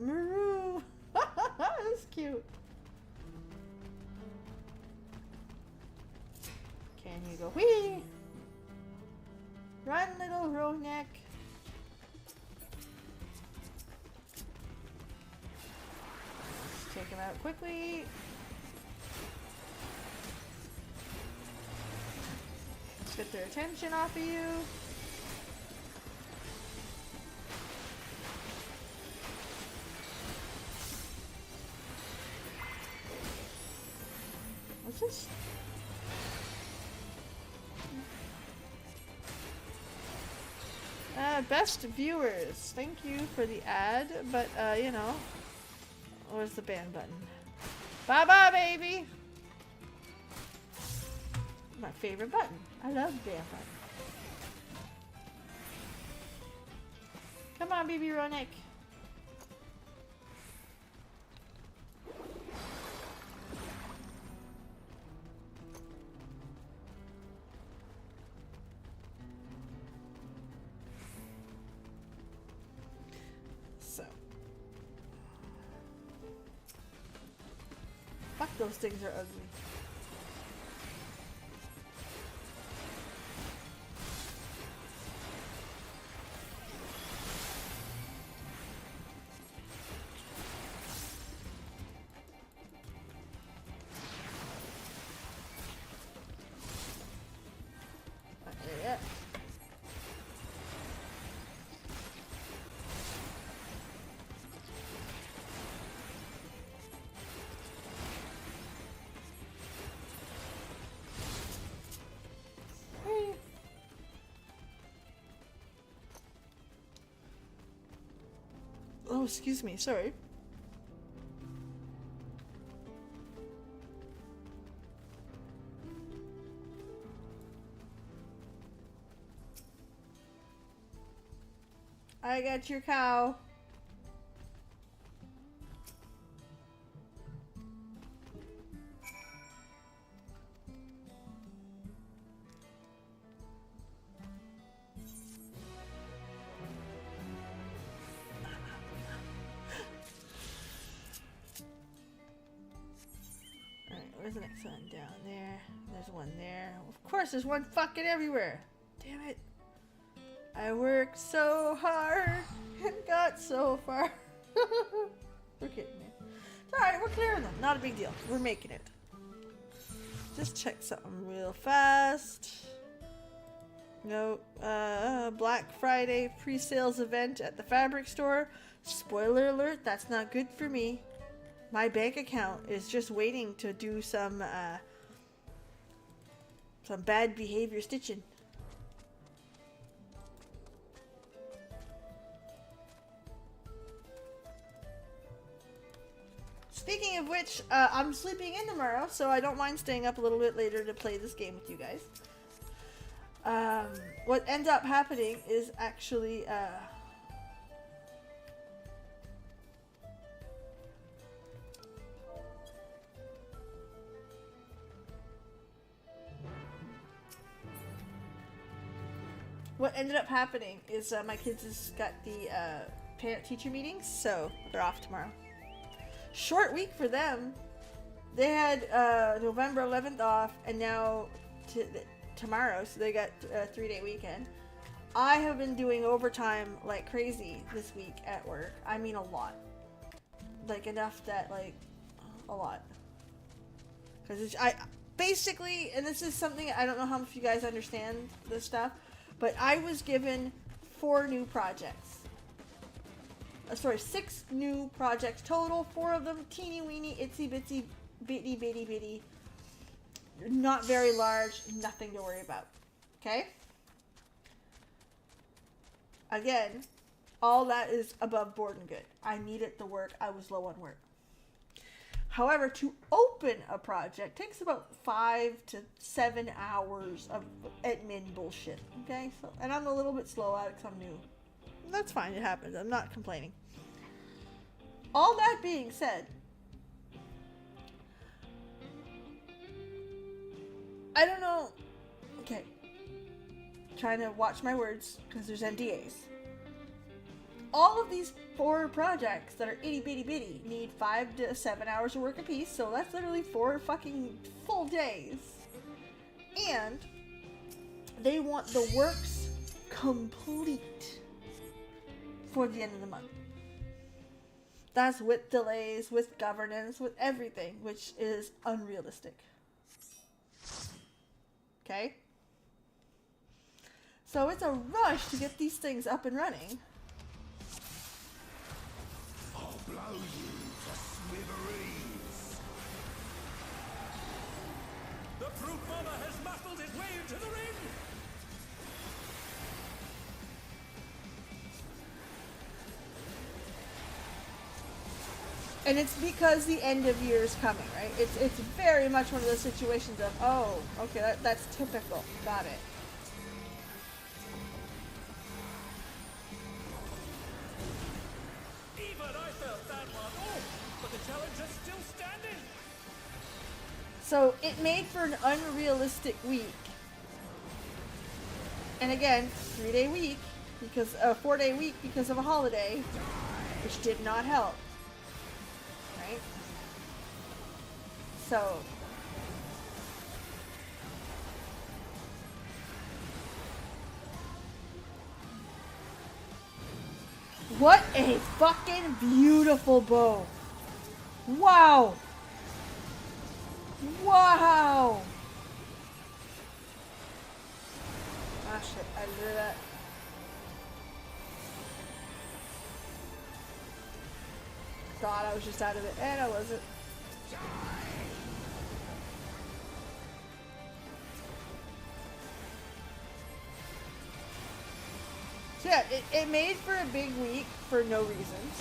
Maru! That's cute. Can you go whee? Run, little Ronek. Let's take him out quickly. Let's get their attention off of you. What's this? Best viewers, thank you for the ad, but you know, where's the ban button? Bye bye, baby! My favorite button. I love the ban button. Come on, baby Ronek. So. Fuck, those things are ugly. Yeah. Oh, excuse me, sorry. I got your cow. Alright, where's the next one? Down there. There's one there. Of course, there's one fucking everywhere. Damn it. I worked so hard and got so far. We're kidding, man. It's alright, we're clearing them. Not a big deal. We're making it. Just check something real fast. No, Black Friday pre-sales event at the fabric store. Spoiler alert, that's not good for me. My bank account is just waiting to do some bad behavior stitching. Speaking of which, I'm sleeping in tomorrow, so I don't mind staying up a little bit later to play this game with you guys. What ends up happening is actually, what ended up happening is my kids has got the parent-teacher meetings, so they're off tomorrow. Short week for them. They had November 11th off, and now tomorrow, so they got a 3-day weekend. I have been doing overtime like crazy this week at work. I mean a lot. Like enough that like a lot. Because I basically, and this is something I don't know how much you guys understand this stuff, but I was given 4 new projects. Sorry, 6 new projects total. 4 of them teeny weeny, itsy bitsy, bitty bitty bitty. Not very large, nothing to worry about. Okay? Again, all that is above board and good. I needed the work. I was low on work. However, to open a project takes about 5 to 7 hours of admin bullshit. Okay? So, and I'm a little bit slow at it because I'm new. That's fine. It happens. I'm not complaining. All that being said, I don't know. Okay. Trying to watch my words because there's NDAs. All of these 4 projects that are itty bitty bitty need 5 to 7 hours of work apiece, so that's literally 4 fucking full days. And they want the works complete for the end of the month. That's with delays, with governance, with everything, which is unrealistic. Okay? So it's a rush to get these things up and running. I'll blow you to smithereens. The fruit mama has muscled his way into the ring! And it's because the end of year is coming, right? It's very much one of those situations of, oh, okay, that's typical. Got it. Even I felt that one. Oh, but the challenge is still standing. So it made for an unrealistic week. And again, 3-day week, because a 4-day week because of a holiday, which did not help. Right? So what a fucking beautiful bow. Wow. Wow. Ah shit, I did that. Thought I was just out of it, and I wasn't. So yeah, it made for a big week for no reason.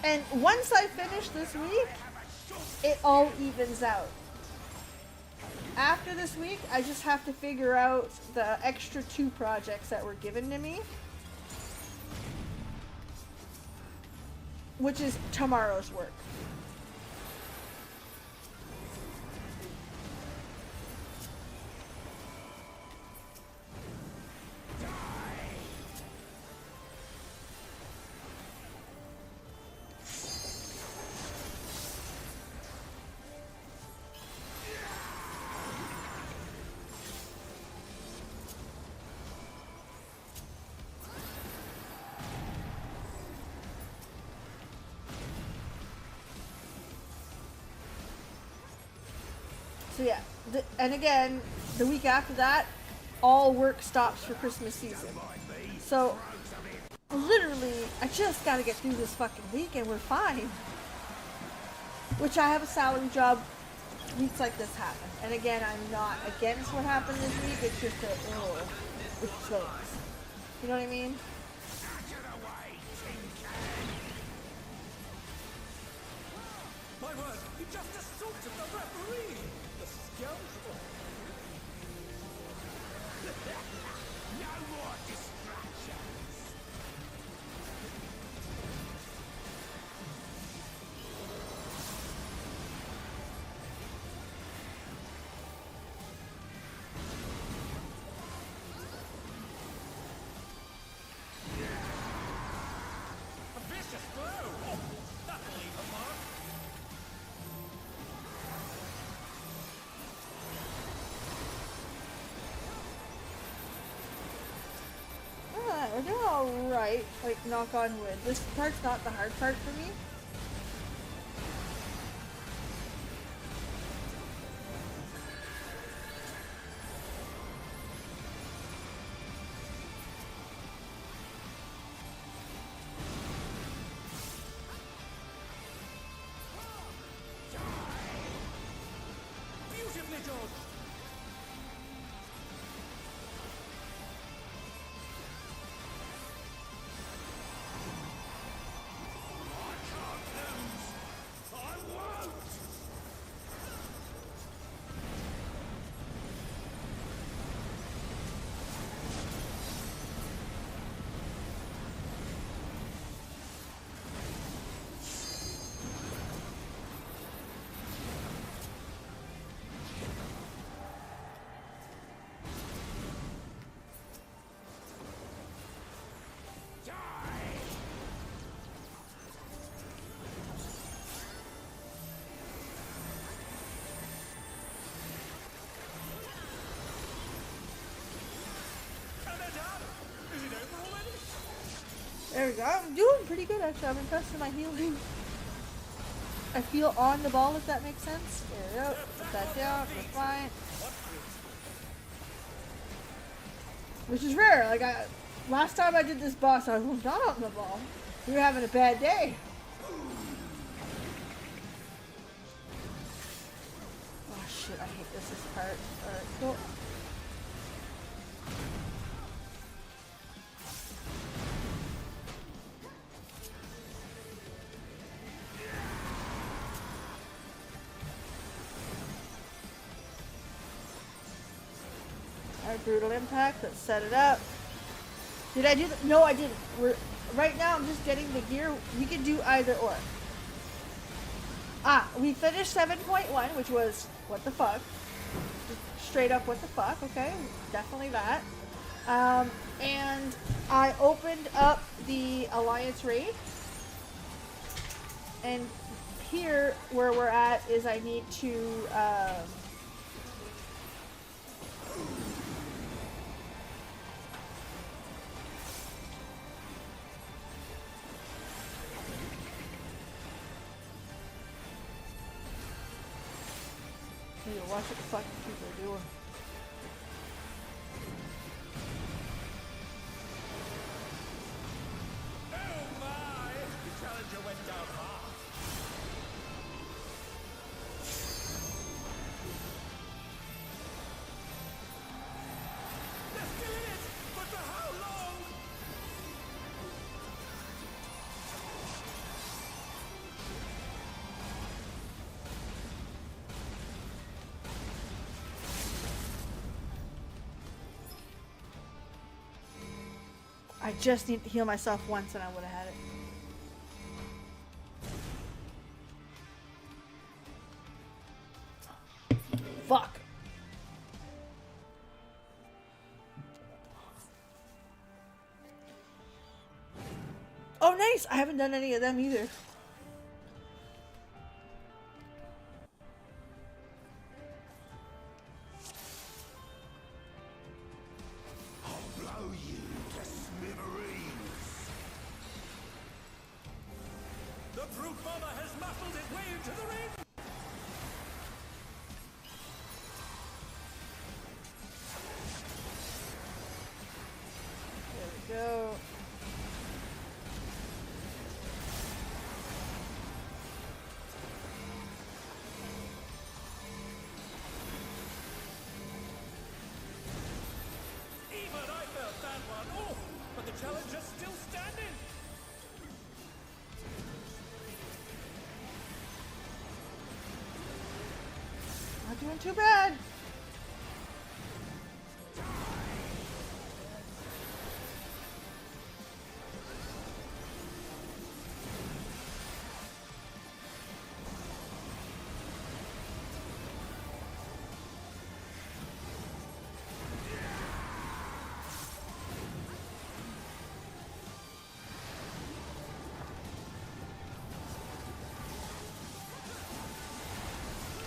And once I finish this week, it all evens out. After this week, I just have to figure out the extra 2 projects that were given to me, which is tomorrow's work. So yeah, and again, the week after that, all work stops for Christmas season. So, literally, I just gotta get through this fucking week and we're fine. Which I have a salary job, weeks like this happen. And again, I'm not against what happened this week, it's just a, it sucks. You know what I mean? My word, he just assaulted the referee! The scoundrel! No more distractions. A vicious blow! Oh, that'll leave a mark! We're doing alright, like, knock on wood. This part's not the hard part for me. Beautifully dodged! I'm doing pretty good actually. I'm impressed with my healing. I feel on the ball, if that makes sense. There we go. Put that down. We're fine. Which is rare. Like last time I did this boss, I was not on the ball. We were having a bad day. Oh shit! I hate this part. All right, cool. Brutal impact. Let's set it up. Did I do that? No, I didn't. Right now I'm just getting the gear. We can do either or. We finished 7.1, which was what the fuck. Just straight up what the fuck. Okay, definitely that. And I opened up the Alliance raid. And here, where we're at, is I need to watch what the fuck people are doing. Oh my! The challenger went down hard. They're still in it, but for how long? I just need to heal myself once and I would have had it. Fuck. Oh, nice! I haven't done any of them either. The brute bomber has muffled his way into the ring! There we go. Even I felt that one! Oh! But the challenger's still standing! Not doing too bad.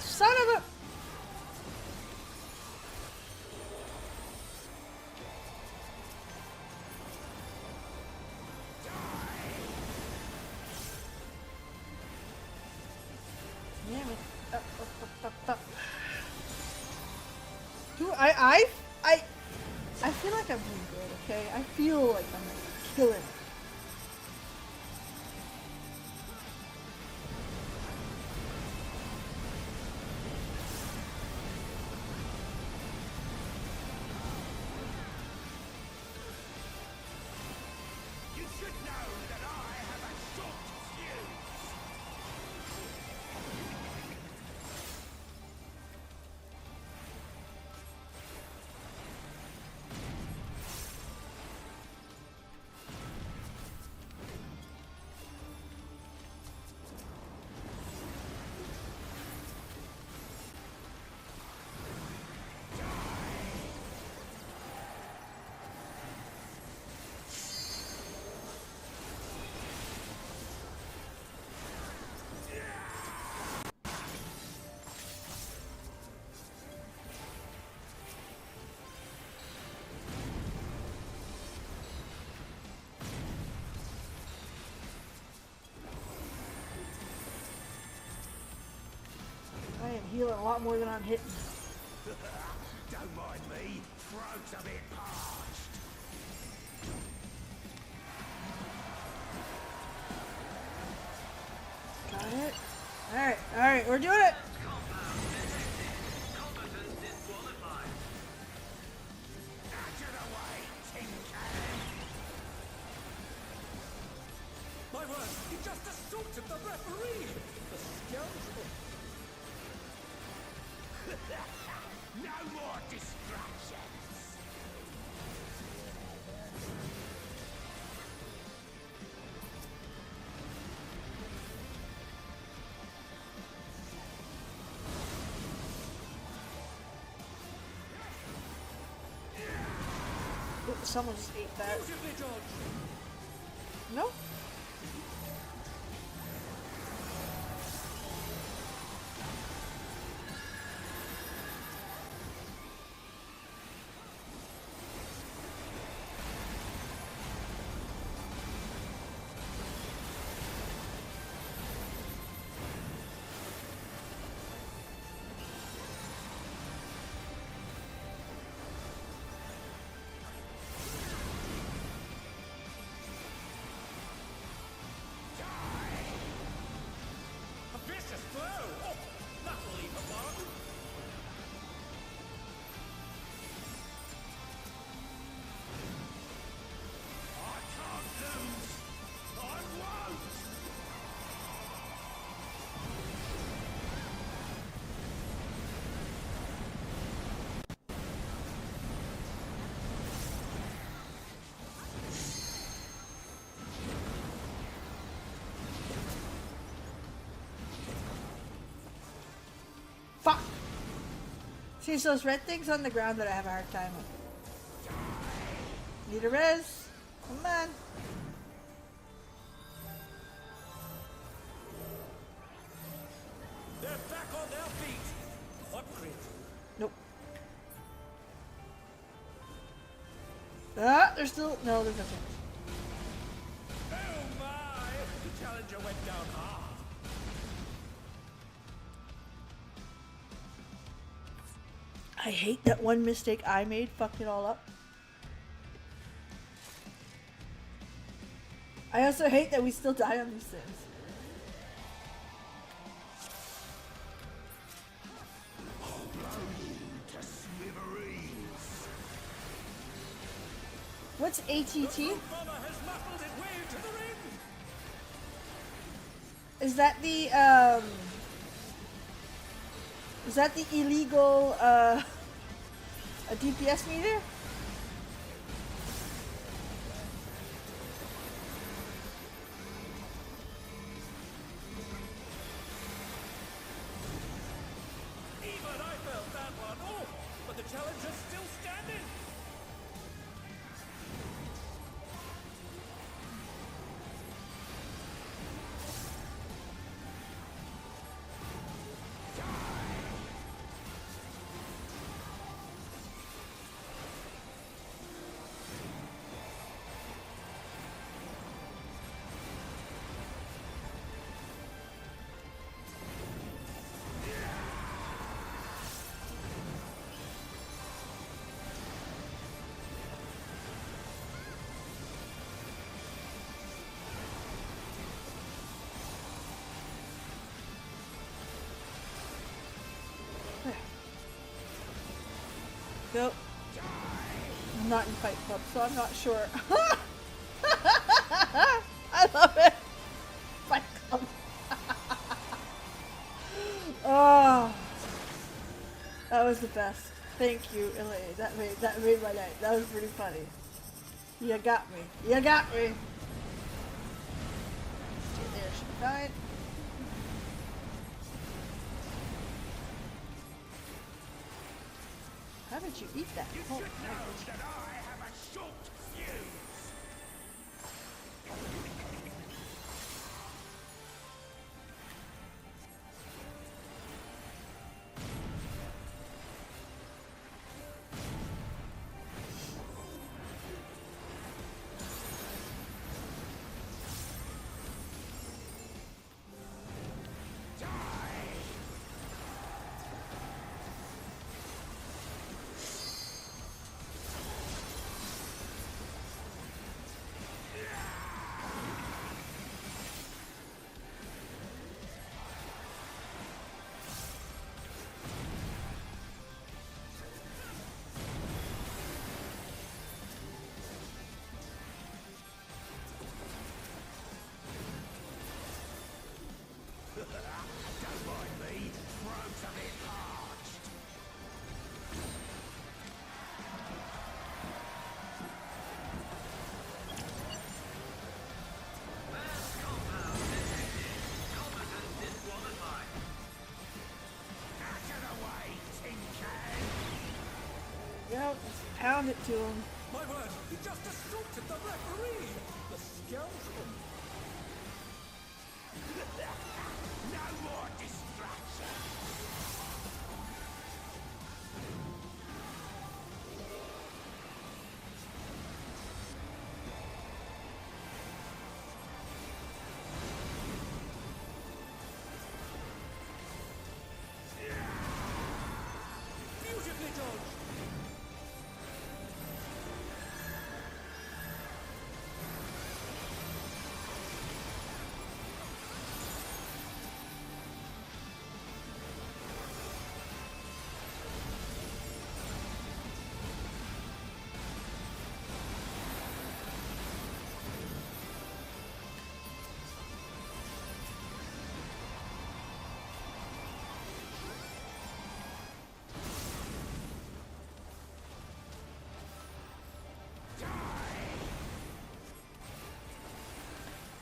Son of a... Damn it. Dude, I feel like I'm doing good, okay? I feel like I'm killing it. You should know that I have a short fuse! lot more than I'm hitting. Don't mind me. Throat's a bit parched. Got it. Alright, we're doing it! My word, he just assaulted the referee! The scoundrel! No more distractions! Ooh, someone just ate that. No? Fuck! See, it's those red things on the ground that I have a hard time with. Need a res. Come on. They're back on their feet! Hot crit. Nope. Ah, there's still... No, there's nothing. Oh my! The challenger went down hard. I hate that one mistake I made fucked it all up. I also hate that we still die on these things. What's ATT? Is that the illegal a DPS meter? Even I felt that one. Oh, but the challenger's still standing. Go. I'm not in Fight Club, so I'm not sure. I love it. Fight Club. Oh, that was the best. Thank you, Elaine. That made my night. That was pretty funny. You got me. You got me. Stay there. Should be fine. How did you eat that? You Oh, should know that I have a short fuse. Yep, let's pound it to him. My word, he just assaulted the referee! The scoundrel! No more distraction! Beautifully dodged!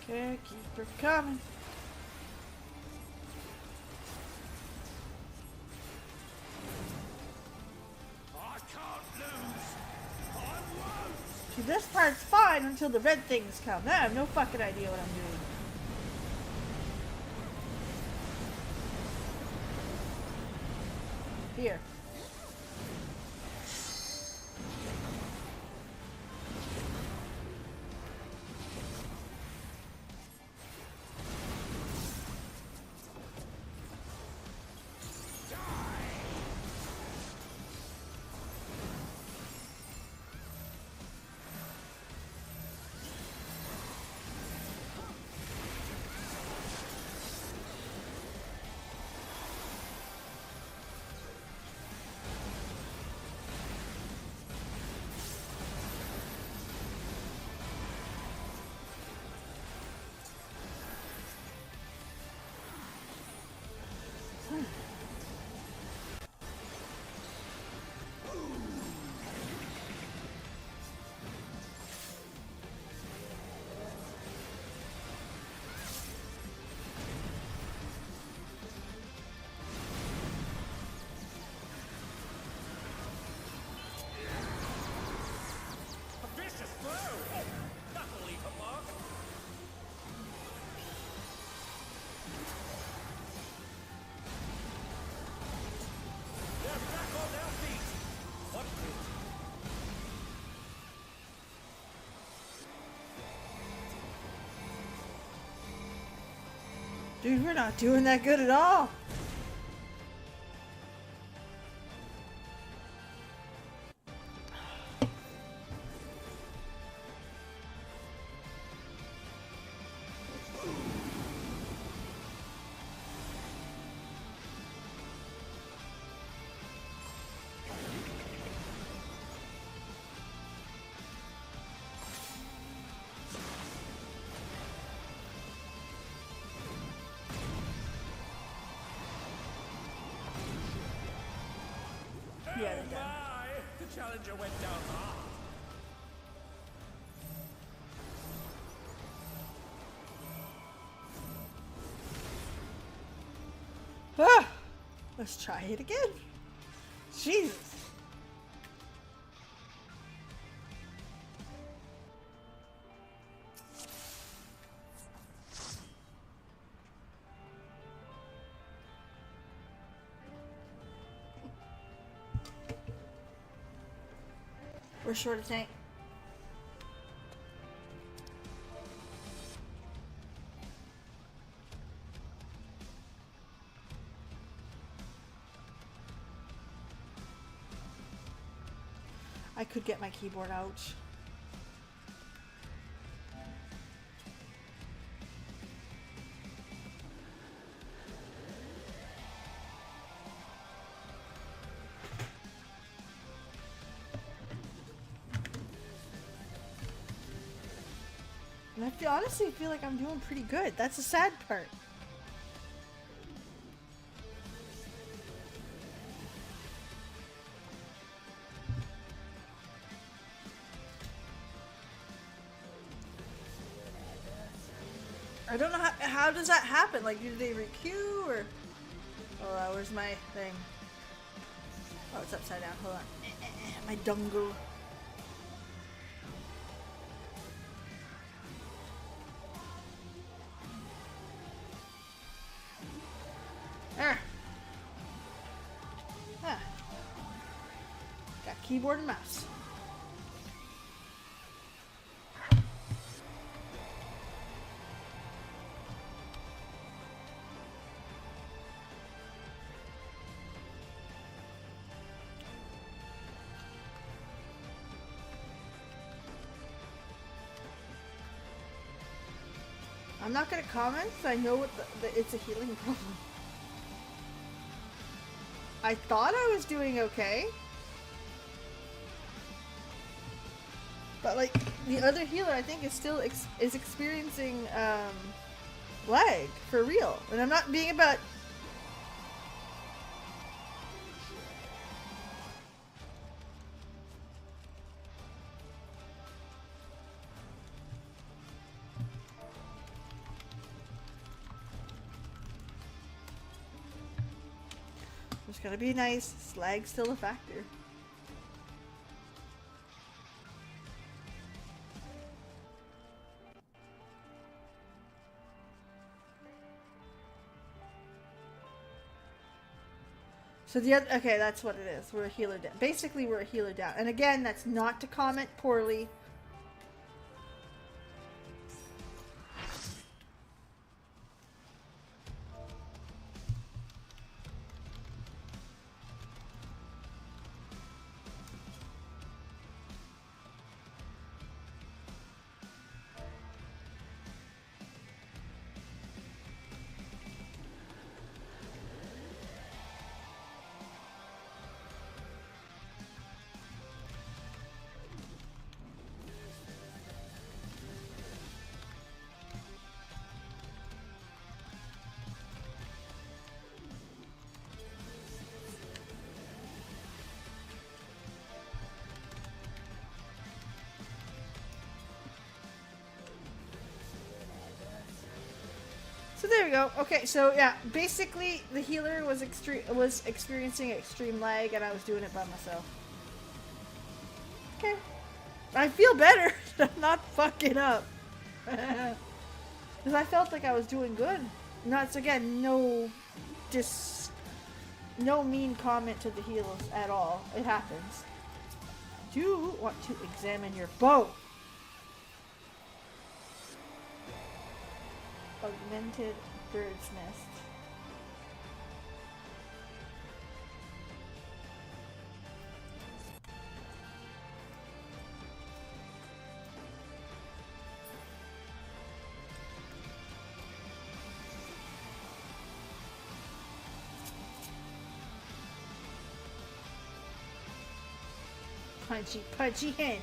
Okay, keep her coming. I can't lose! I won't! See, this part's fine until the red things come. Now I have no fucking idea what I'm doing. Here. A vicious blow! Oh, that'll leave a mark! They're back on their feet! What grit! Dude, we're not doing that good at all. Yeah, they're done. My! The challenger went down hard. Ah, let's try it again. Jesus. We're short a tank. I could get my keyboard out. And I honestly feel like I'm doing pretty good. That's the sad part. I don't know how does that happen? Like, do they requeue or... Oh, where's my thing? Oh, it's upside down. Hold on. My dongle. Ah. Ah. Got keyboard and mouse. I'm not gonna comment because I know what it's a healing problem. I thought I was doing okay. But like the other healer I think is still is experiencing lag for real. And I'm not being about just gotta be nice. Slag's still a factor. So the other, okay, that's what it is. We're a healer down. Basically, we're a healer down. And again, that's not to comment poorly. So there we go. Okay, so yeah, basically the healer was experiencing extreme lag, and I was doing it by myself. Okay, I feel better. I'm not fucking up because I felt like I was doing good. Not again, no mean comment to the healers at all. It happens. I do want to examine your bow. Augmented bird's nest. Punchy hand.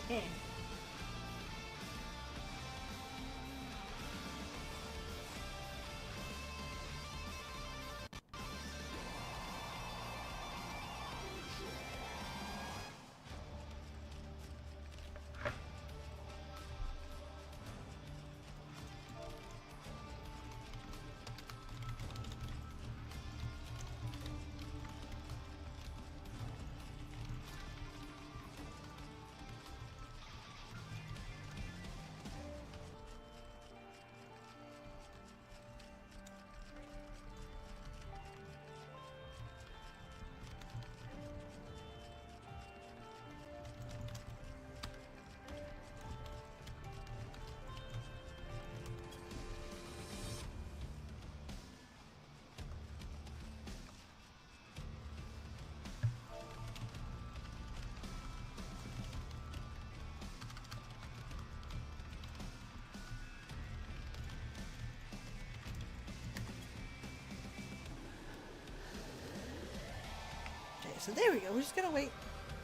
So there we go. We're just gonna wait.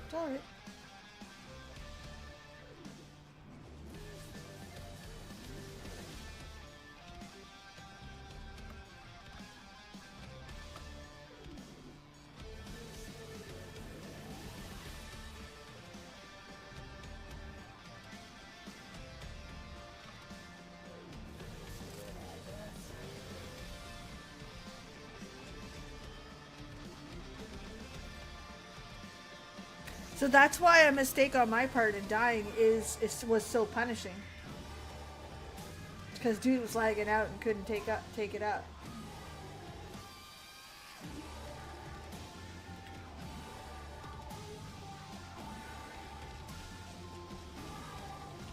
It's alright. So that's why a mistake on my part in dying was so punishing. Because dude was lagging out and couldn't take it up.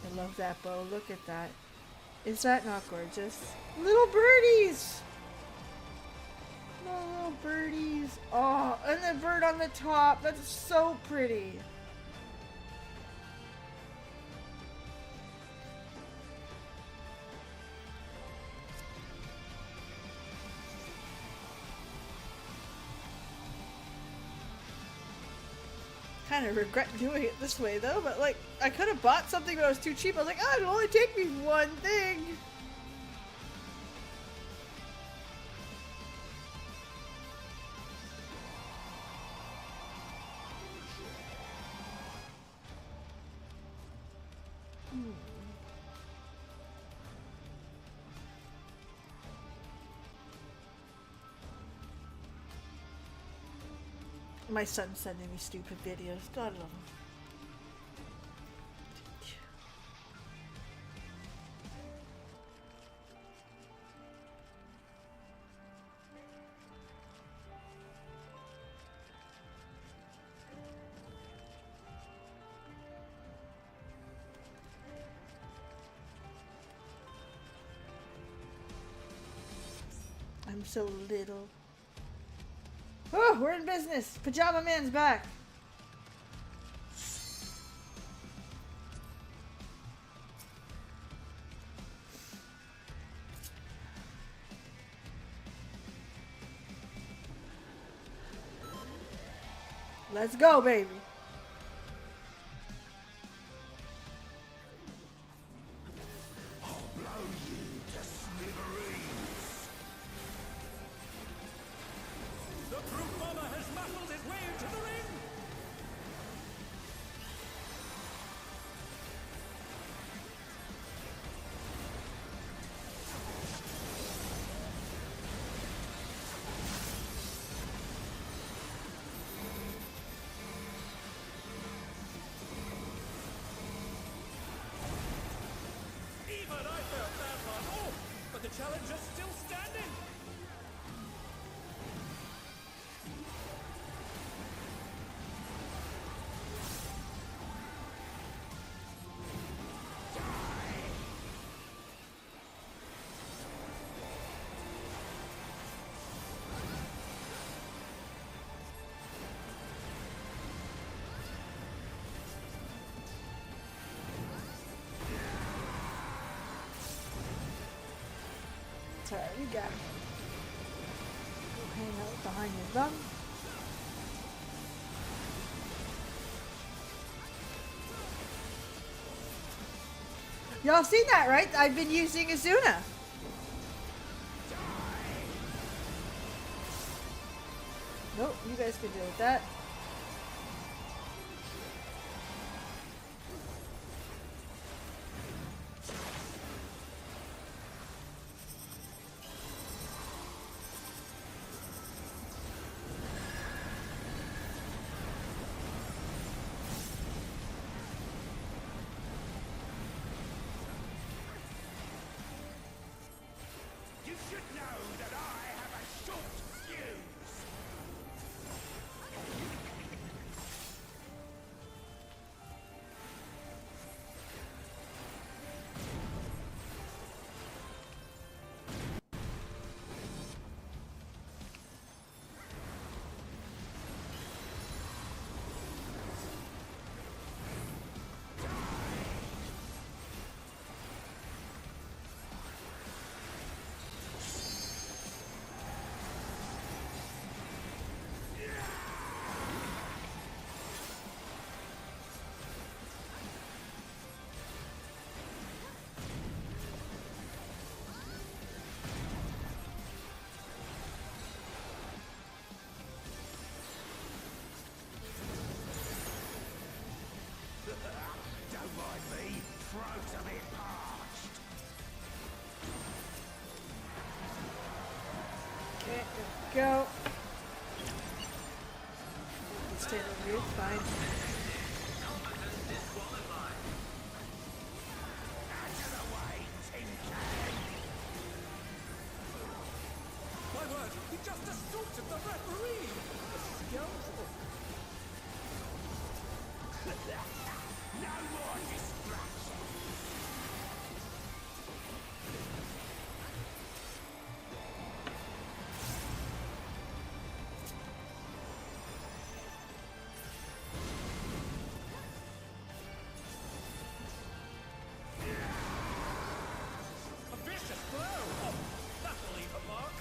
I love that bow. Look at that. Is that not gorgeous? Little birdies! Oh, little birdies. Oh, and the bird on the top. That's so pretty. Kind of regret doing it this way though, but like I could have bought something that was too cheap. I was like, oh, it'll only take me one thing. My son's sending me stupid videos. God love him. I'm so little. Oh, we're in business. Pajama Man's back. Let's go, baby. Challenge is still standing! Alright, we got it. Go hang out behind your bum. Y'all seen that, right? I've been using Azuna. Nope, you guys can deal with that. You should know that I have a short fuse! Don't mind me, throat's a bit parched. Okay, go. Stay over here, it's fine. insulted the referee! The scoundrel! No more distraction! A vicious blow! Oh, that'll leave a mark!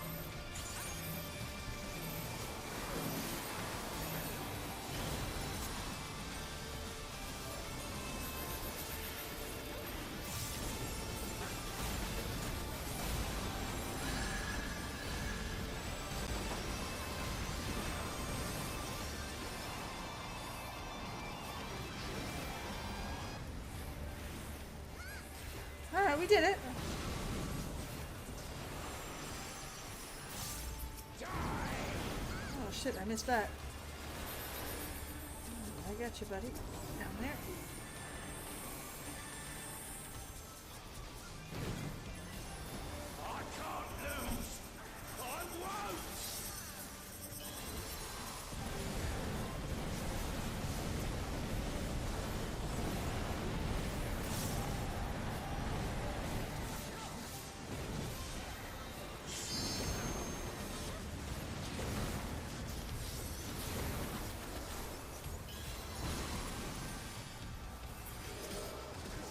Alright, we did it. Oh shit, I missed that. I got you, buddy. Down there. I can't lose! I won't!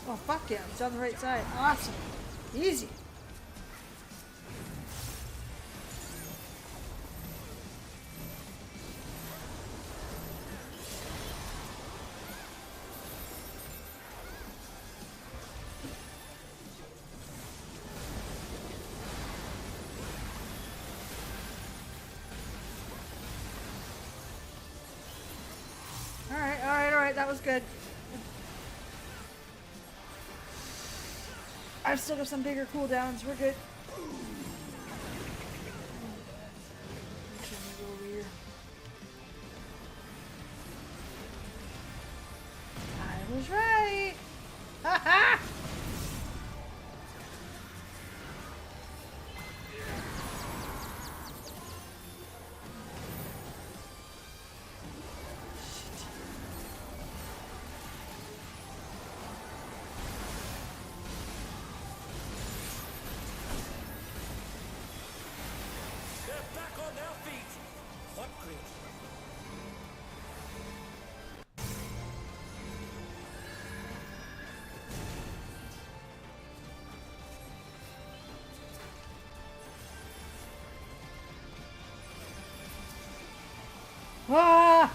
Oh fuck yeah, it's on the right side. Awesome. Easy. Alright, that was good. I've still got some bigger cooldowns, we're good. I was right! Ha ha! They're back on their feet! What grit? Ah!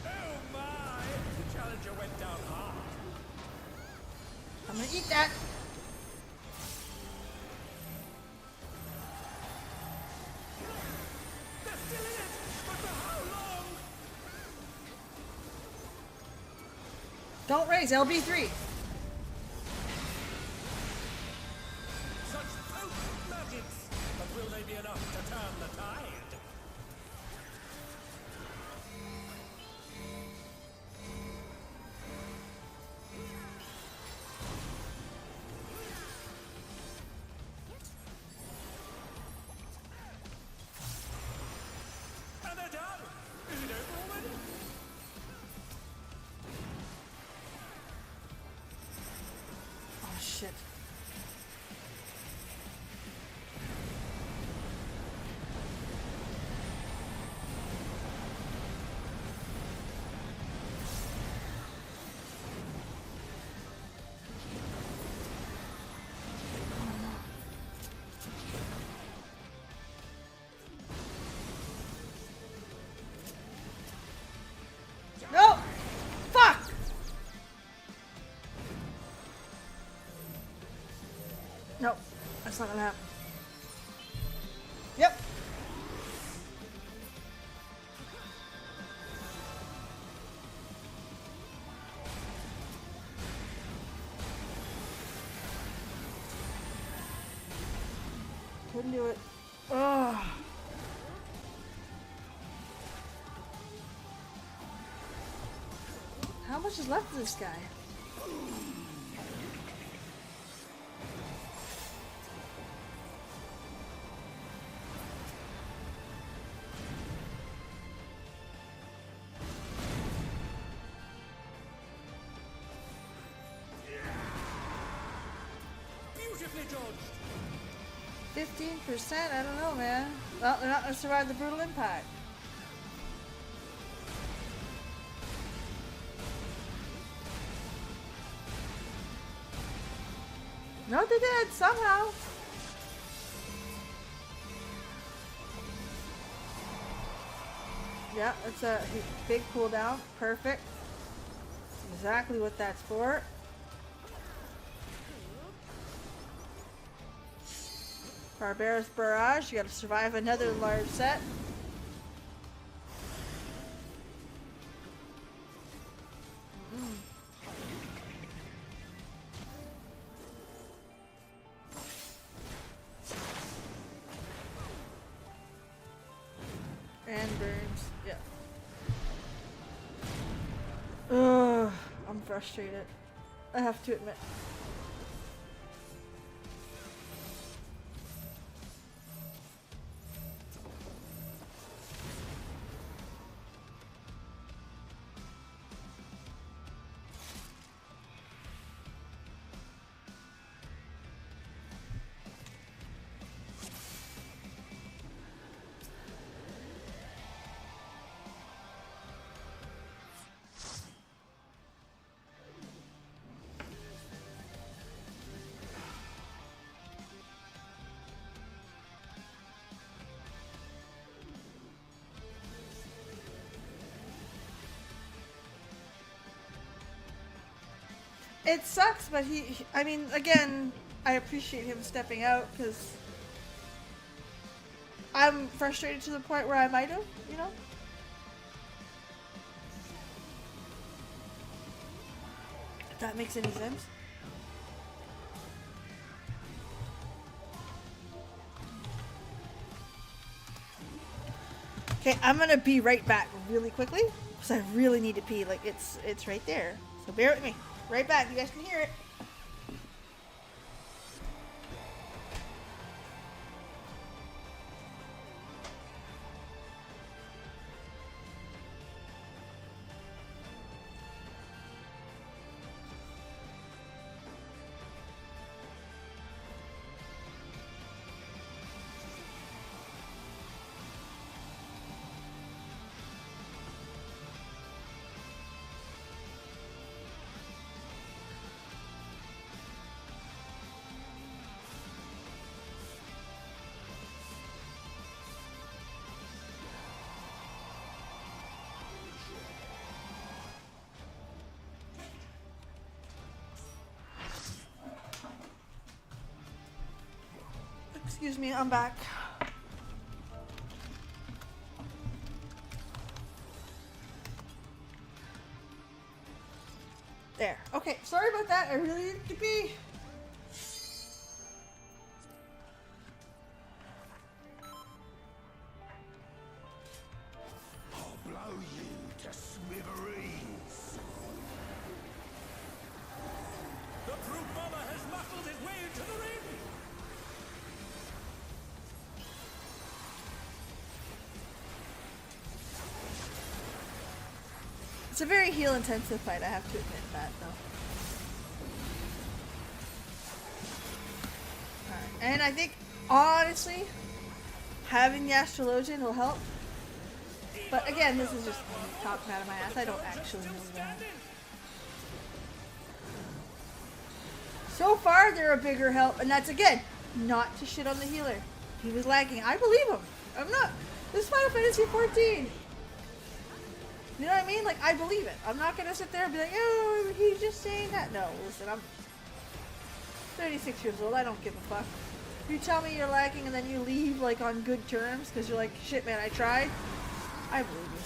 Oh my! The challenger went down hard. I'm gonna eat that. They're still in it! But for how long? Don't raise LB3. Such potent magics! But will they be enough to turn the tide? And they're done! Is it over already? Oh shit. No! Fuck! No, that's not gonna happen. Yep. Couldn't do it. Ugh. How much is left of this guy? Beautifully judged. 15%? I don't know, man. Well, they're not going to survive the brutal impact. No, they did, somehow. Yeah, it's a big cooldown. Perfect. Exactly what that's for. Barbarous Barrage, you gotta survive another large set. And burns, yeah. Ugh, I'm frustrated. I have to admit. It sucks, but I mean, again, I appreciate him stepping out because I'm frustrated to the point where I might have, you know? If that makes any sense. Okay, I'm gonna be right back really quickly because I really need to pee. Like, it's right there. So bear with me. Right back, you guys can hear it. Excuse me, I'm back. There. Okay, sorry about that. I really needed to pee. I'll blow you to smithereens. The brute bomber has muscled his way into the ring. It's a very heal-intensive fight, I have to admit that, though. Alright, and I think, honestly, having the Astrologian will help. But again, this is just me talking out of my ass. I don't actually know that. So far, they're a bigger help, and that's, again, not to shit on the healer. He was lagging. I believe him. I'm not. This is Final Fantasy XIV. You know what I mean? Like, I believe it. I'm not going to sit there and be like, oh, he's just saying that. No, listen, I'm 36 years old. I don't give a fuck. If you tell me you're lacking and then you leave, like, on good terms because you're like, shit, man, I tried, I believe you.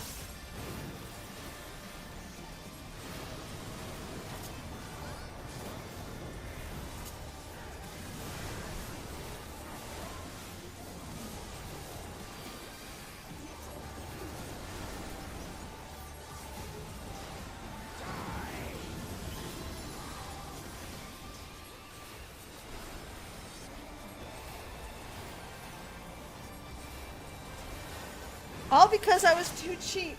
All because I was too cheap.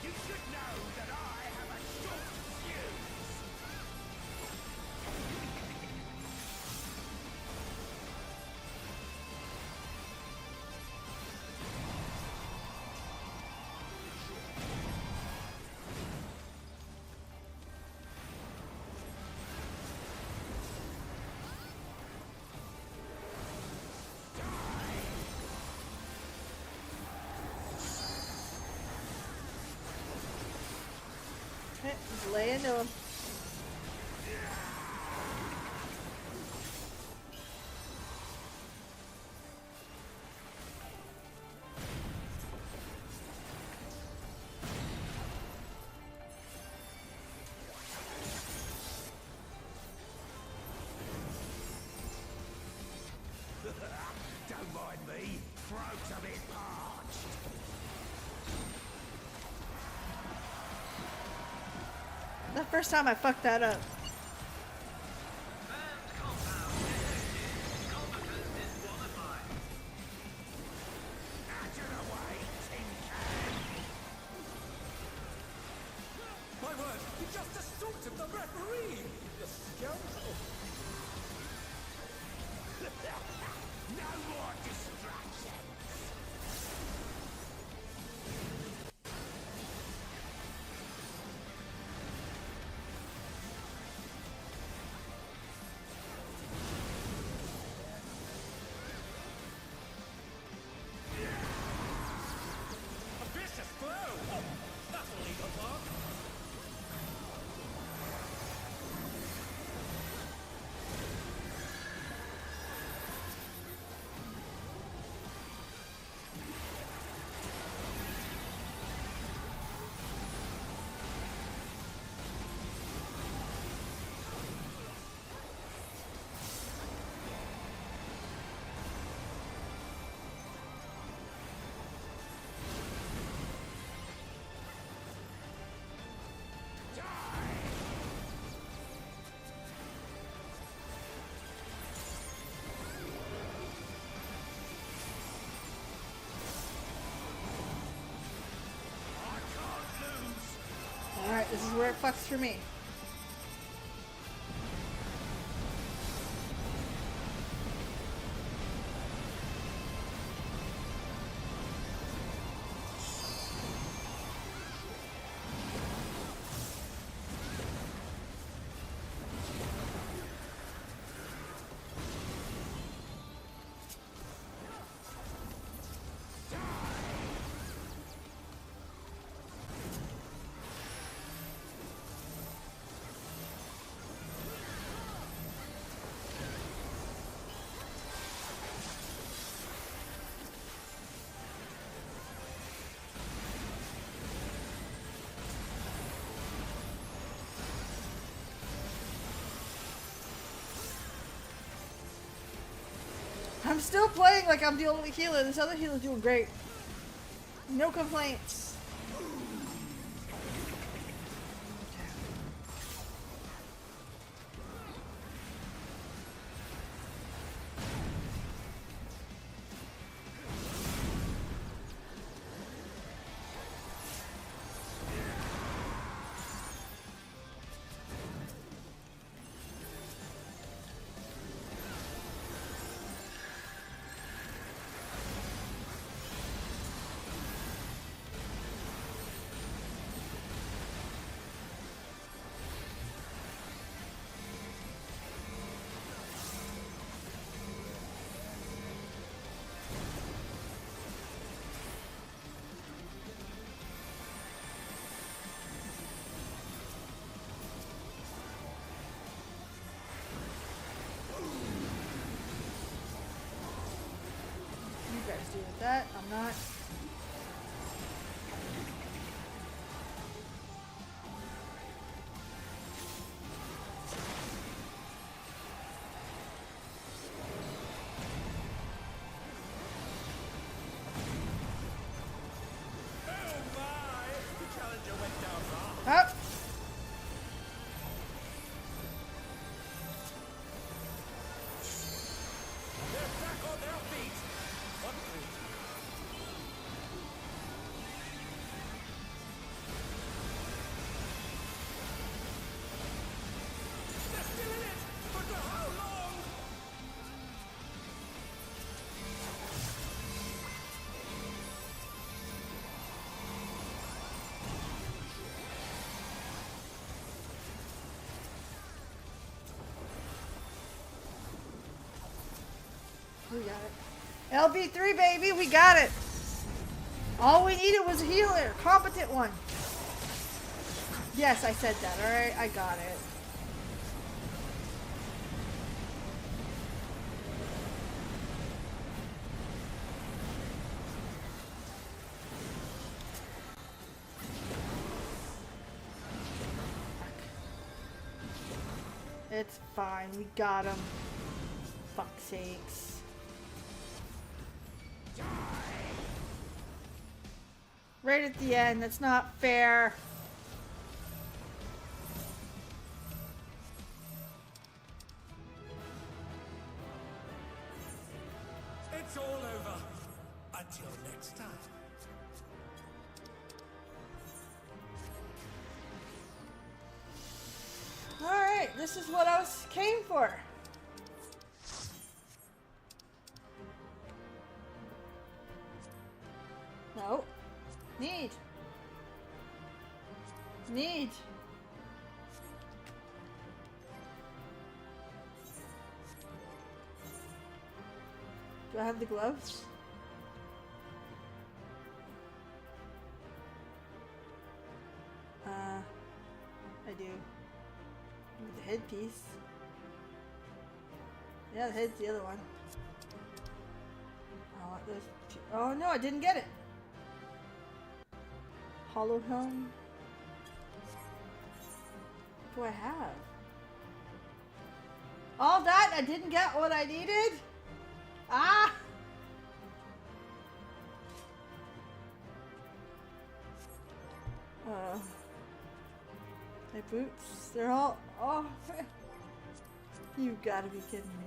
You should know that I have a short fuse. Okay, just lay into him. Don't mind me. Throat's a bit parched. The first time I fucked that up. My word, you just assaulted the referee! You scoundrel! No more distractions! A vicious blow! Oh, that'll leave a mark! Alright, this is where it fucks for me. I'm still playing like I'm the only healer. This other healer's doing great. No complaints. You guys deal with that. I'm not. We got it. LB3, baby, we got it. All we needed was a healer, competent one. Yes, I said that. All right, I got it. It's fine. We got him. Fuck's sakes. Right at the end. That's not fair. It's all over. Until next time. Alright, this is what I came for. No. Need. Do I have the gloves? I do. With the headpiece. Yeah, the head's the other one. I want those two. Oh no, I didn't get it. Hollow helm. What do I have? All that? I didn't get what I needed? Ah! My boots, they're all, oh, you gotta be kidding me.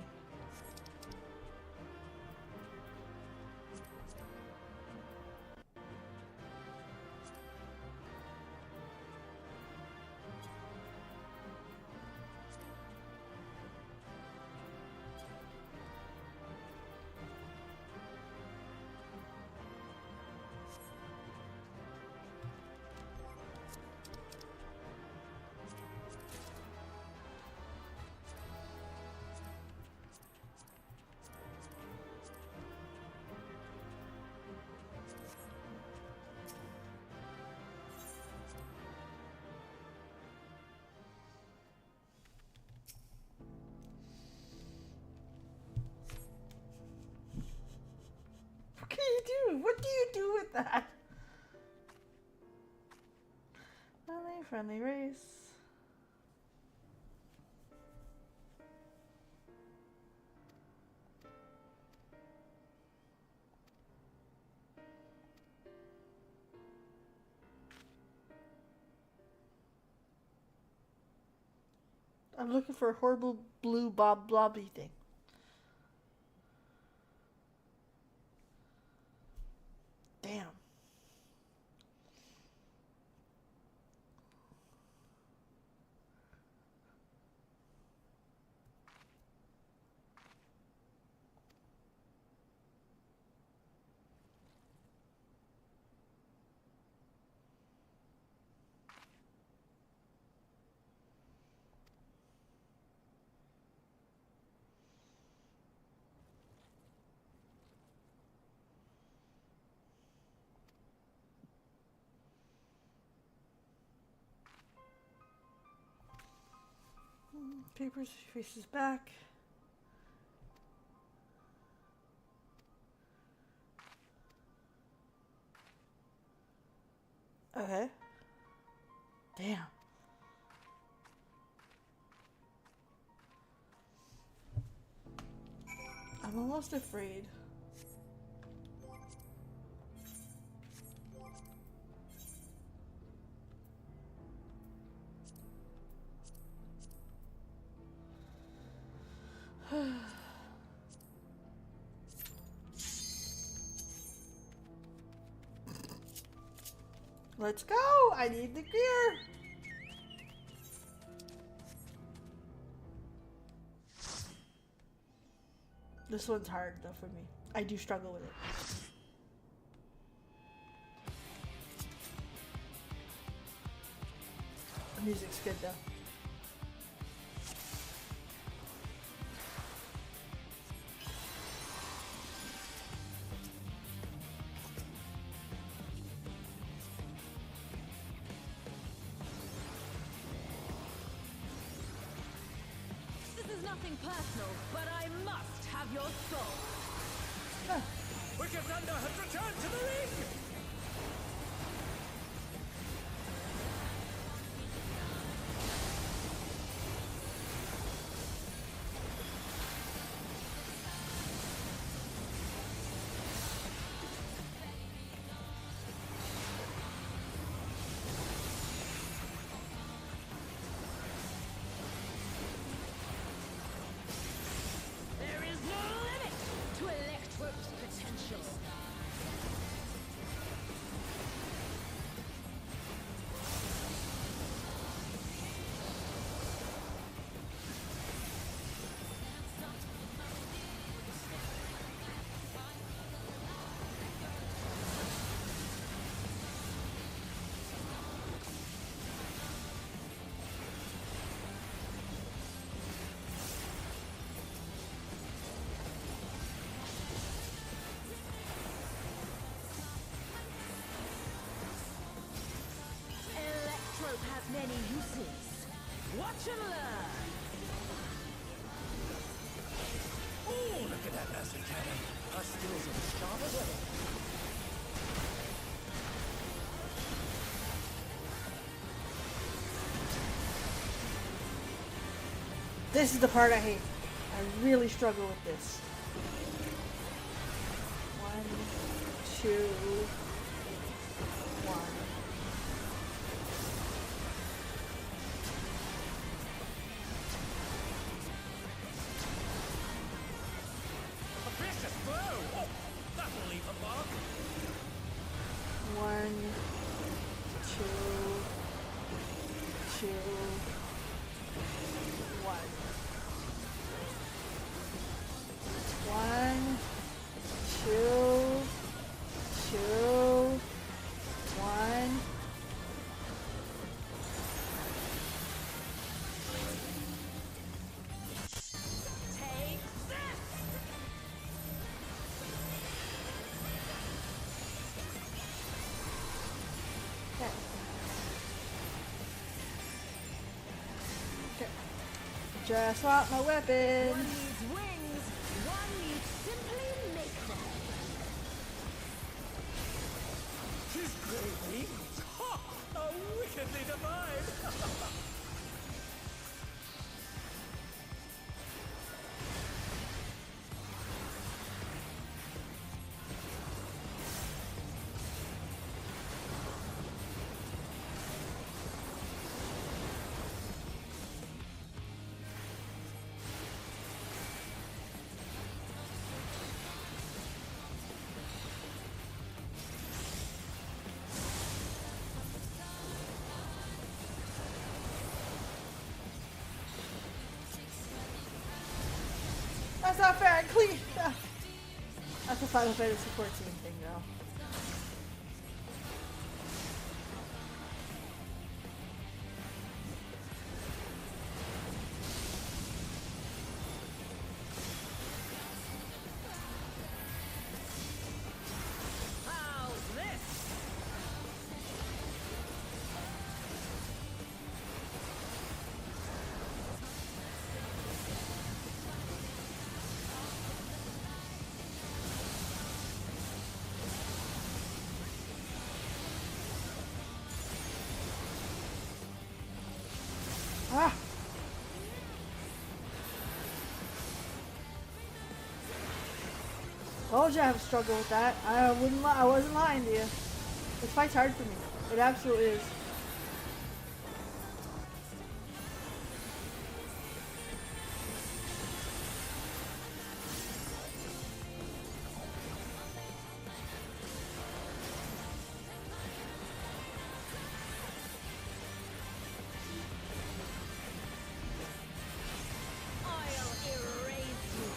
What can you do? What do you do with that? Friendly race. I'm looking for a horrible blue blobby thing. Damn. Papers faces back. Okay. Damn. I'm almost afraid. Let's go! I need the gear! This one's hard though for me. I do struggle with it. The music's good though. nothing personal, but I must have your soul. Wicked Thunder has returned to the ring! There is no limit to Electro's potential. Electro has many uses. Watch and learn. Oh, look at that massive cannon. Her skills are as sharp as ever. This is the part I hate. I really struggle with this. 1, 2, 1. A vicious blow! Oh, that will leave a mark. 1, 2, 2, 1. 1, 2, 2, 1. Take this! Okay. Okay. Just swap my weapon. One needs wings, one needs simply make them. His great wings! Ha! How wickedly divine! That's not fair. Clean. That's a Final Fantasy 14 thing, though. How's this? Ah! Told you I have a struggle with that. I wasn't lying to you. This fight's hard for me. It absolutely is. I'll erase you.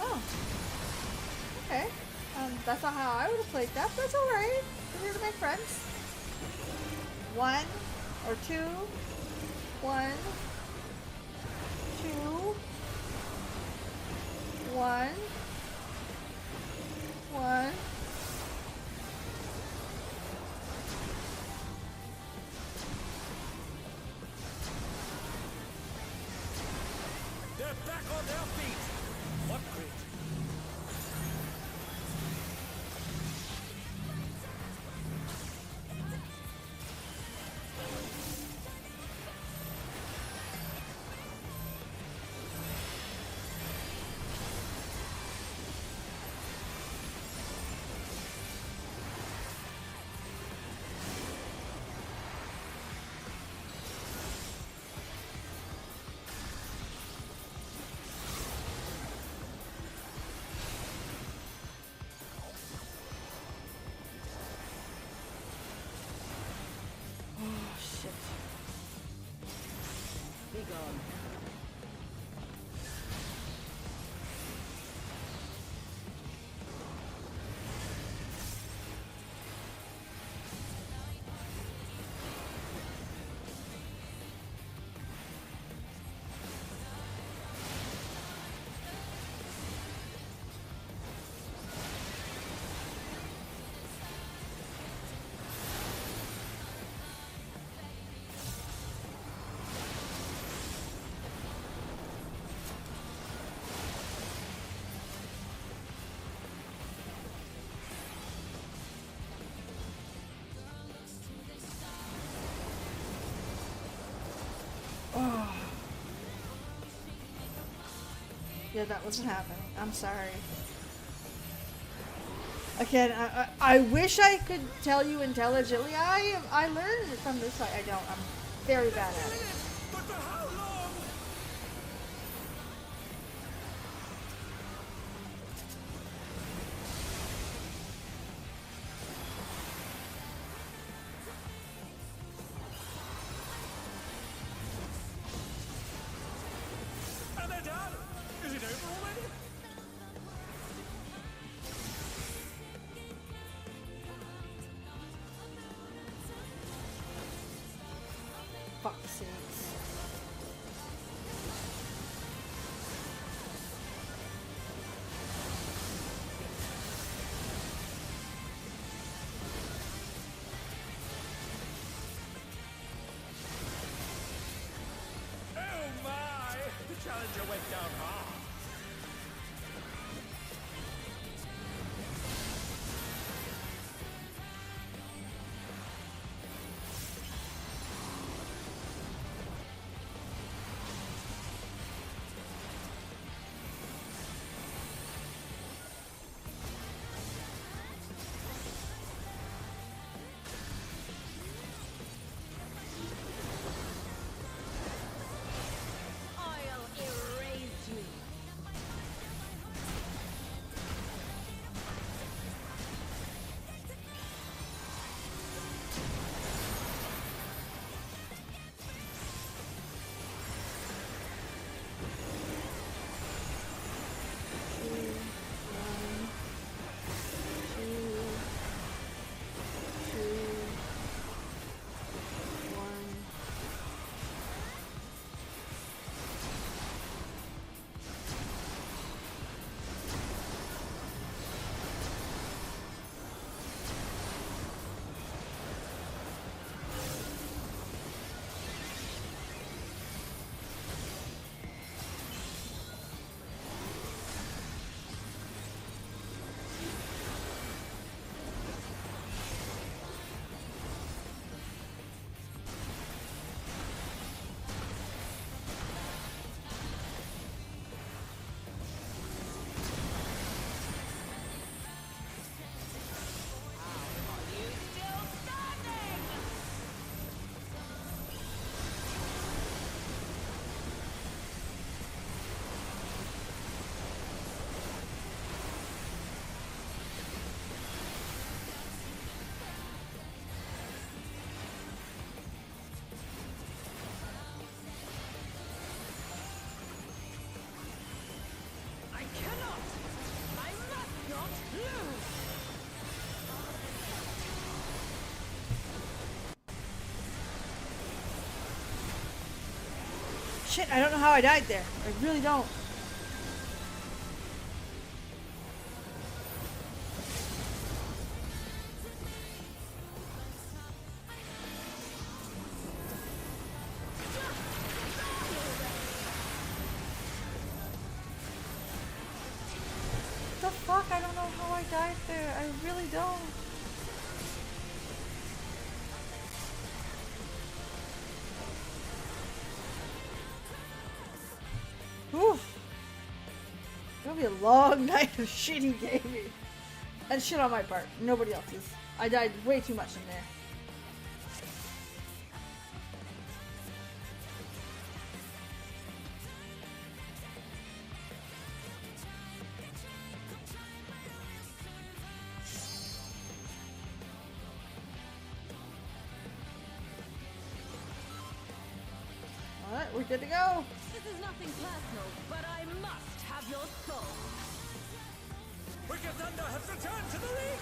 Oh. Okay. That's not how I would have played that. That's alright. We're here to make friends. 1 or 2. 1, 2, 1, 1. our feet! What grit? Oh. Yeah, that wasn't happening. I'm sorry. Again, I wish I could tell you intelligently. I learned it from this fight. I don't. I'm very bad at it. But for how long? And they're done. Is it over already? Fuck's sakes. Oh my! The challenger went down hard. I'll erase you. I cannot! I must not lose! Shit, I don't know how I died there. I really don't. Fuck, I don't know how I died there. I really don't. Oof. It's gonna be a long night of shitty gaming. And shit on my part. Nobody else's. I died way too much in there. Alright, we're good to go. This is nothing personal, but I must have your soul. Wicked Thunder has returned to the ring!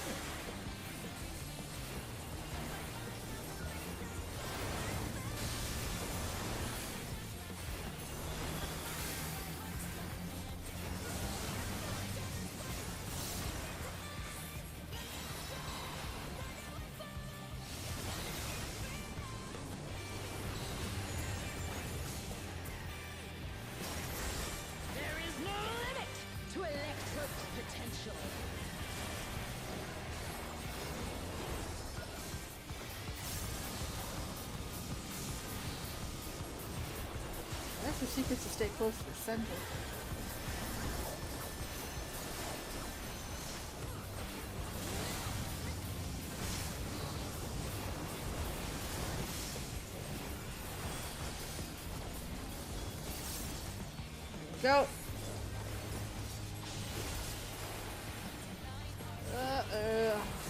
There is no limit to Electro's potential. That's the secret to stay close to the center. Go.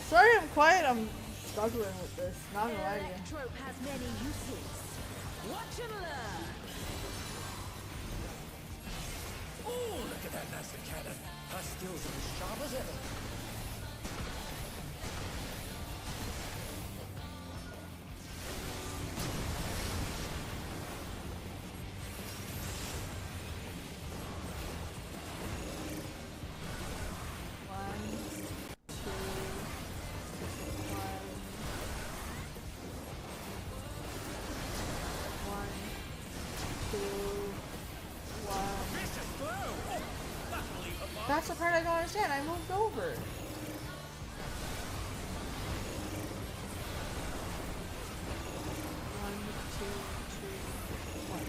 Sorry I'm quiet, I'm struggling with this. Not gonna lie to you. Electro has many uses. Watch and learn. Oh, look at that master cannon. Her skills are as sharp as ever. That's the part I don't understand. I moved over. One, two, three, one.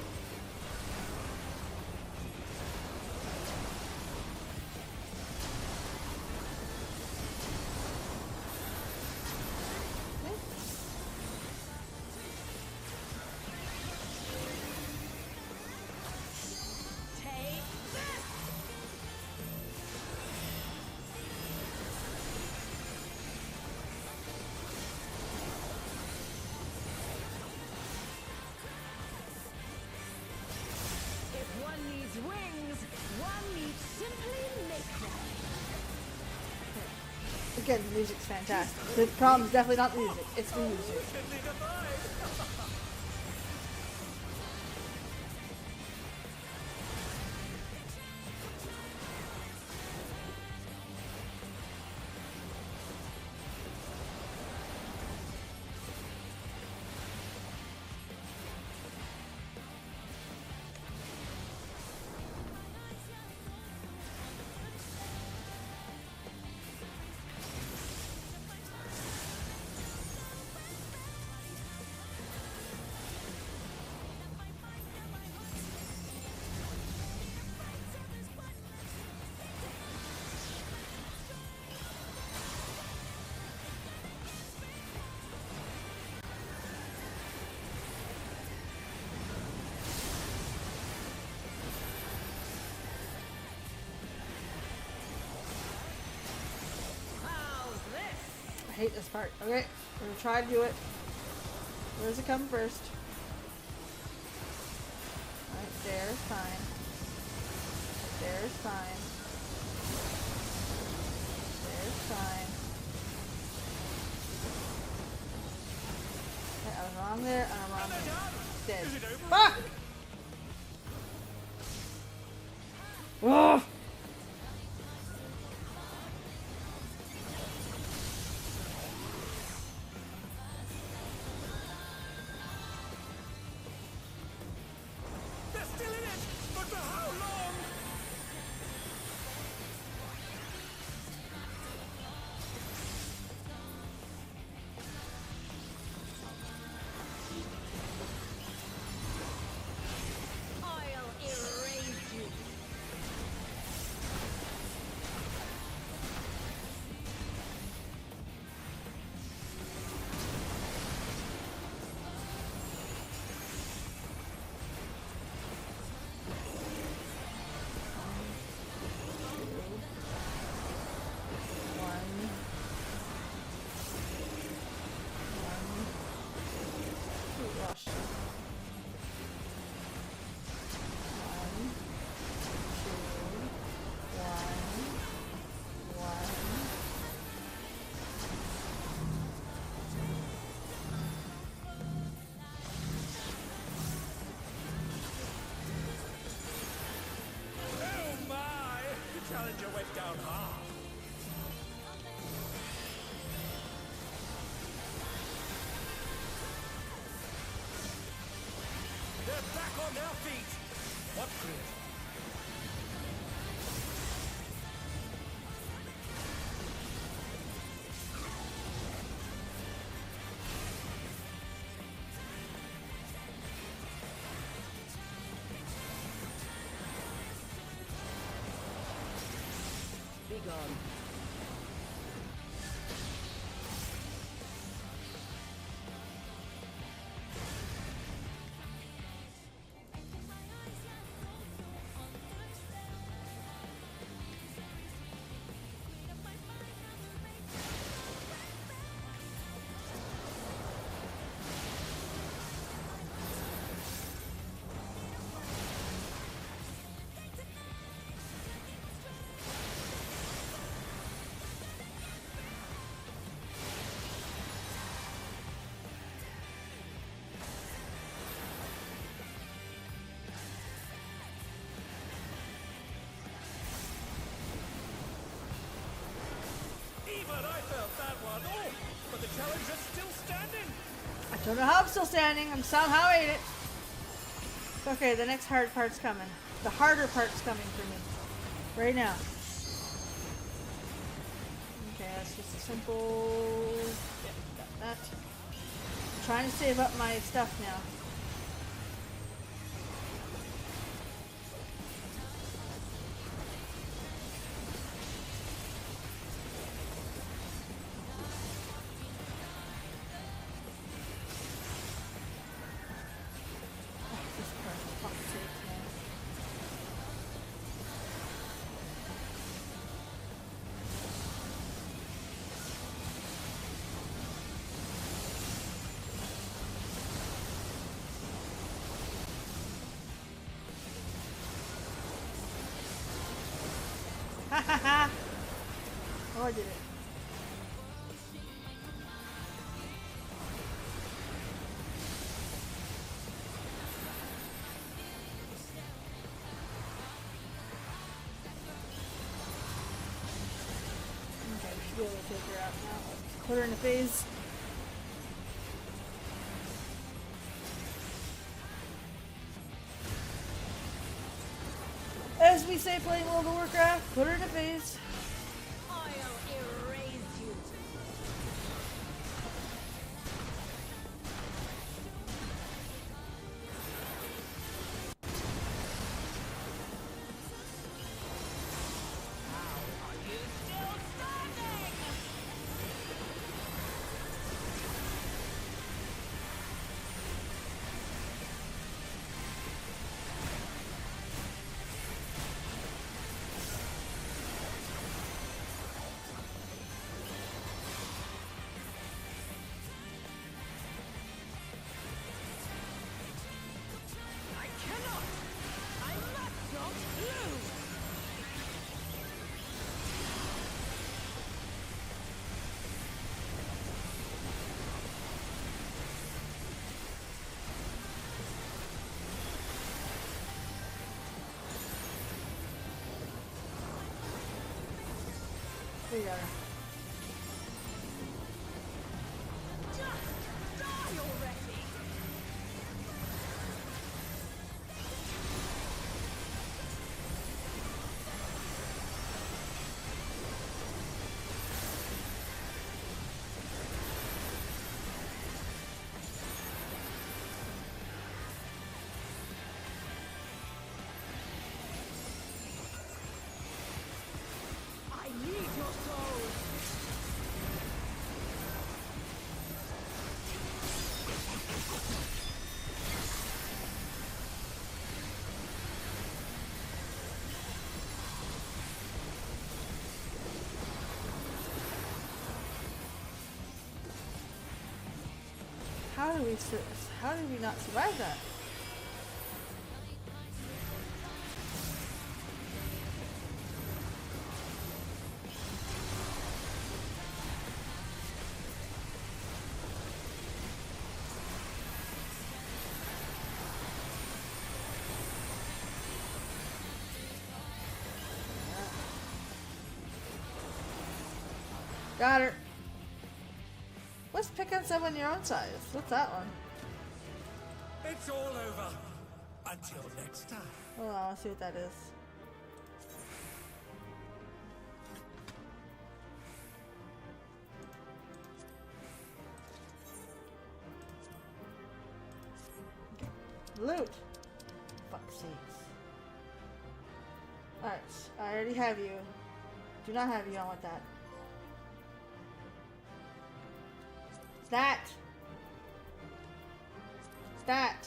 Wings, one needs simply make them. Again, the music's fantastic. The problem is definitely not the music, it's the music. I hate this part. Okay, we're gonna try to do it. Where does it come first? Alright, there's fine. There's fine. There's fine. Okay, I was wrong there, and I'm wrong there. Dead. Fuck! Ugh! Challenger went down hard. They're back on their feet. What grit? Be gone. Even I felt that one. Oh, but the Challenger's still standing. I don't know how I'm still standing. I'm somehow ate it. Okay, the next hard part's coming. The harder part's coming for me. Right now. Okay, that's just a simple... Yep, got that. I'm trying to save up my stuff now. Oh, I did it. Okay, we should be able to take her out now. Put her in a phase. As we say playing World of Warcraft, put her in a phase. I'll erase you. We got her. Just die already. I need your soul. How did we not survive that? Got her. Let's pick on someone your own size. What's that one? It's all over. Until next time. Hold on, let's see what that is. Loot. Fuck sakes. Alright, I already have you. Do not have you. I want that. That. That.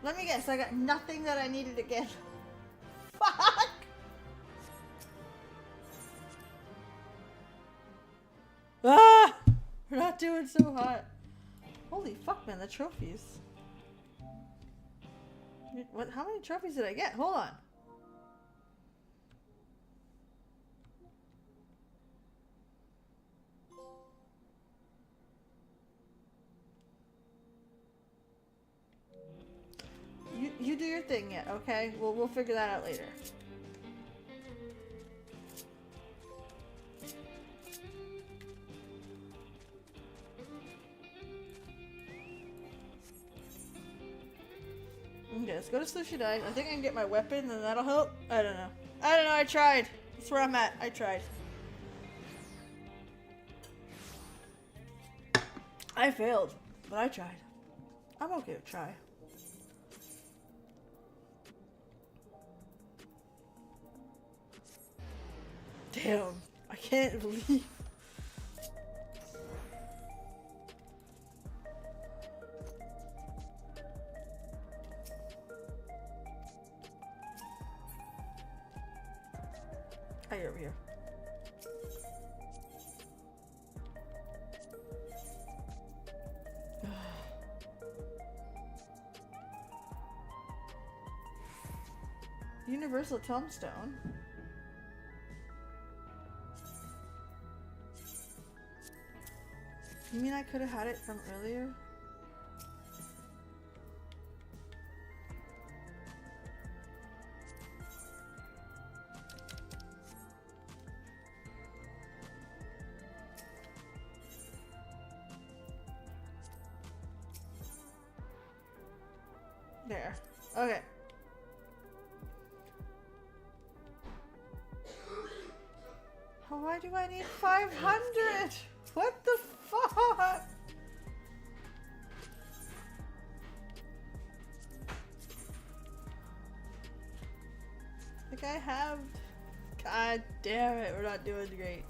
Let me guess, I got nothing that I needed to get. Fuck! Ah! We're not doing so hot. Holy fuck, man, the trophies. What? How many trophies did I get? Hold on. You do your thing yet, okay? We'll figure that out later. Okay, let's go to Sushi Dive. I think I can get my weapon and that'll help. I don't know. I tried. That's where I'm at. I tried. I failed, but I tried. I'm okay to try. Damn, I can't believe. Hey, over here. Universal Tombstone. You mean I could have had it from earlier? There. Okay. Why do I need 500? What the fuck? Like I have... God damn it, we're not doing great.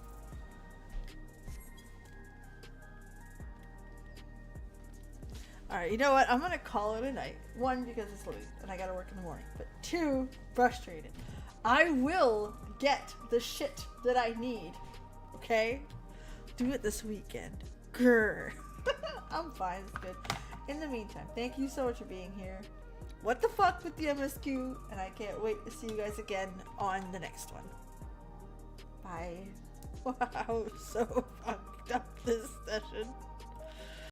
Alright, you know what? I'm gonna call it a night. One, because it's late and I gotta work in the morning. But two, frustrated. I will get the shit that I need. Okay? Do it this weekend. Grr. I'm fine, it's good. In the meantime, thank you so much for being here. What the fuck with the MSQ? And I can't wait to see you guys again on the next one. Bye. Wow, so fucked up this session.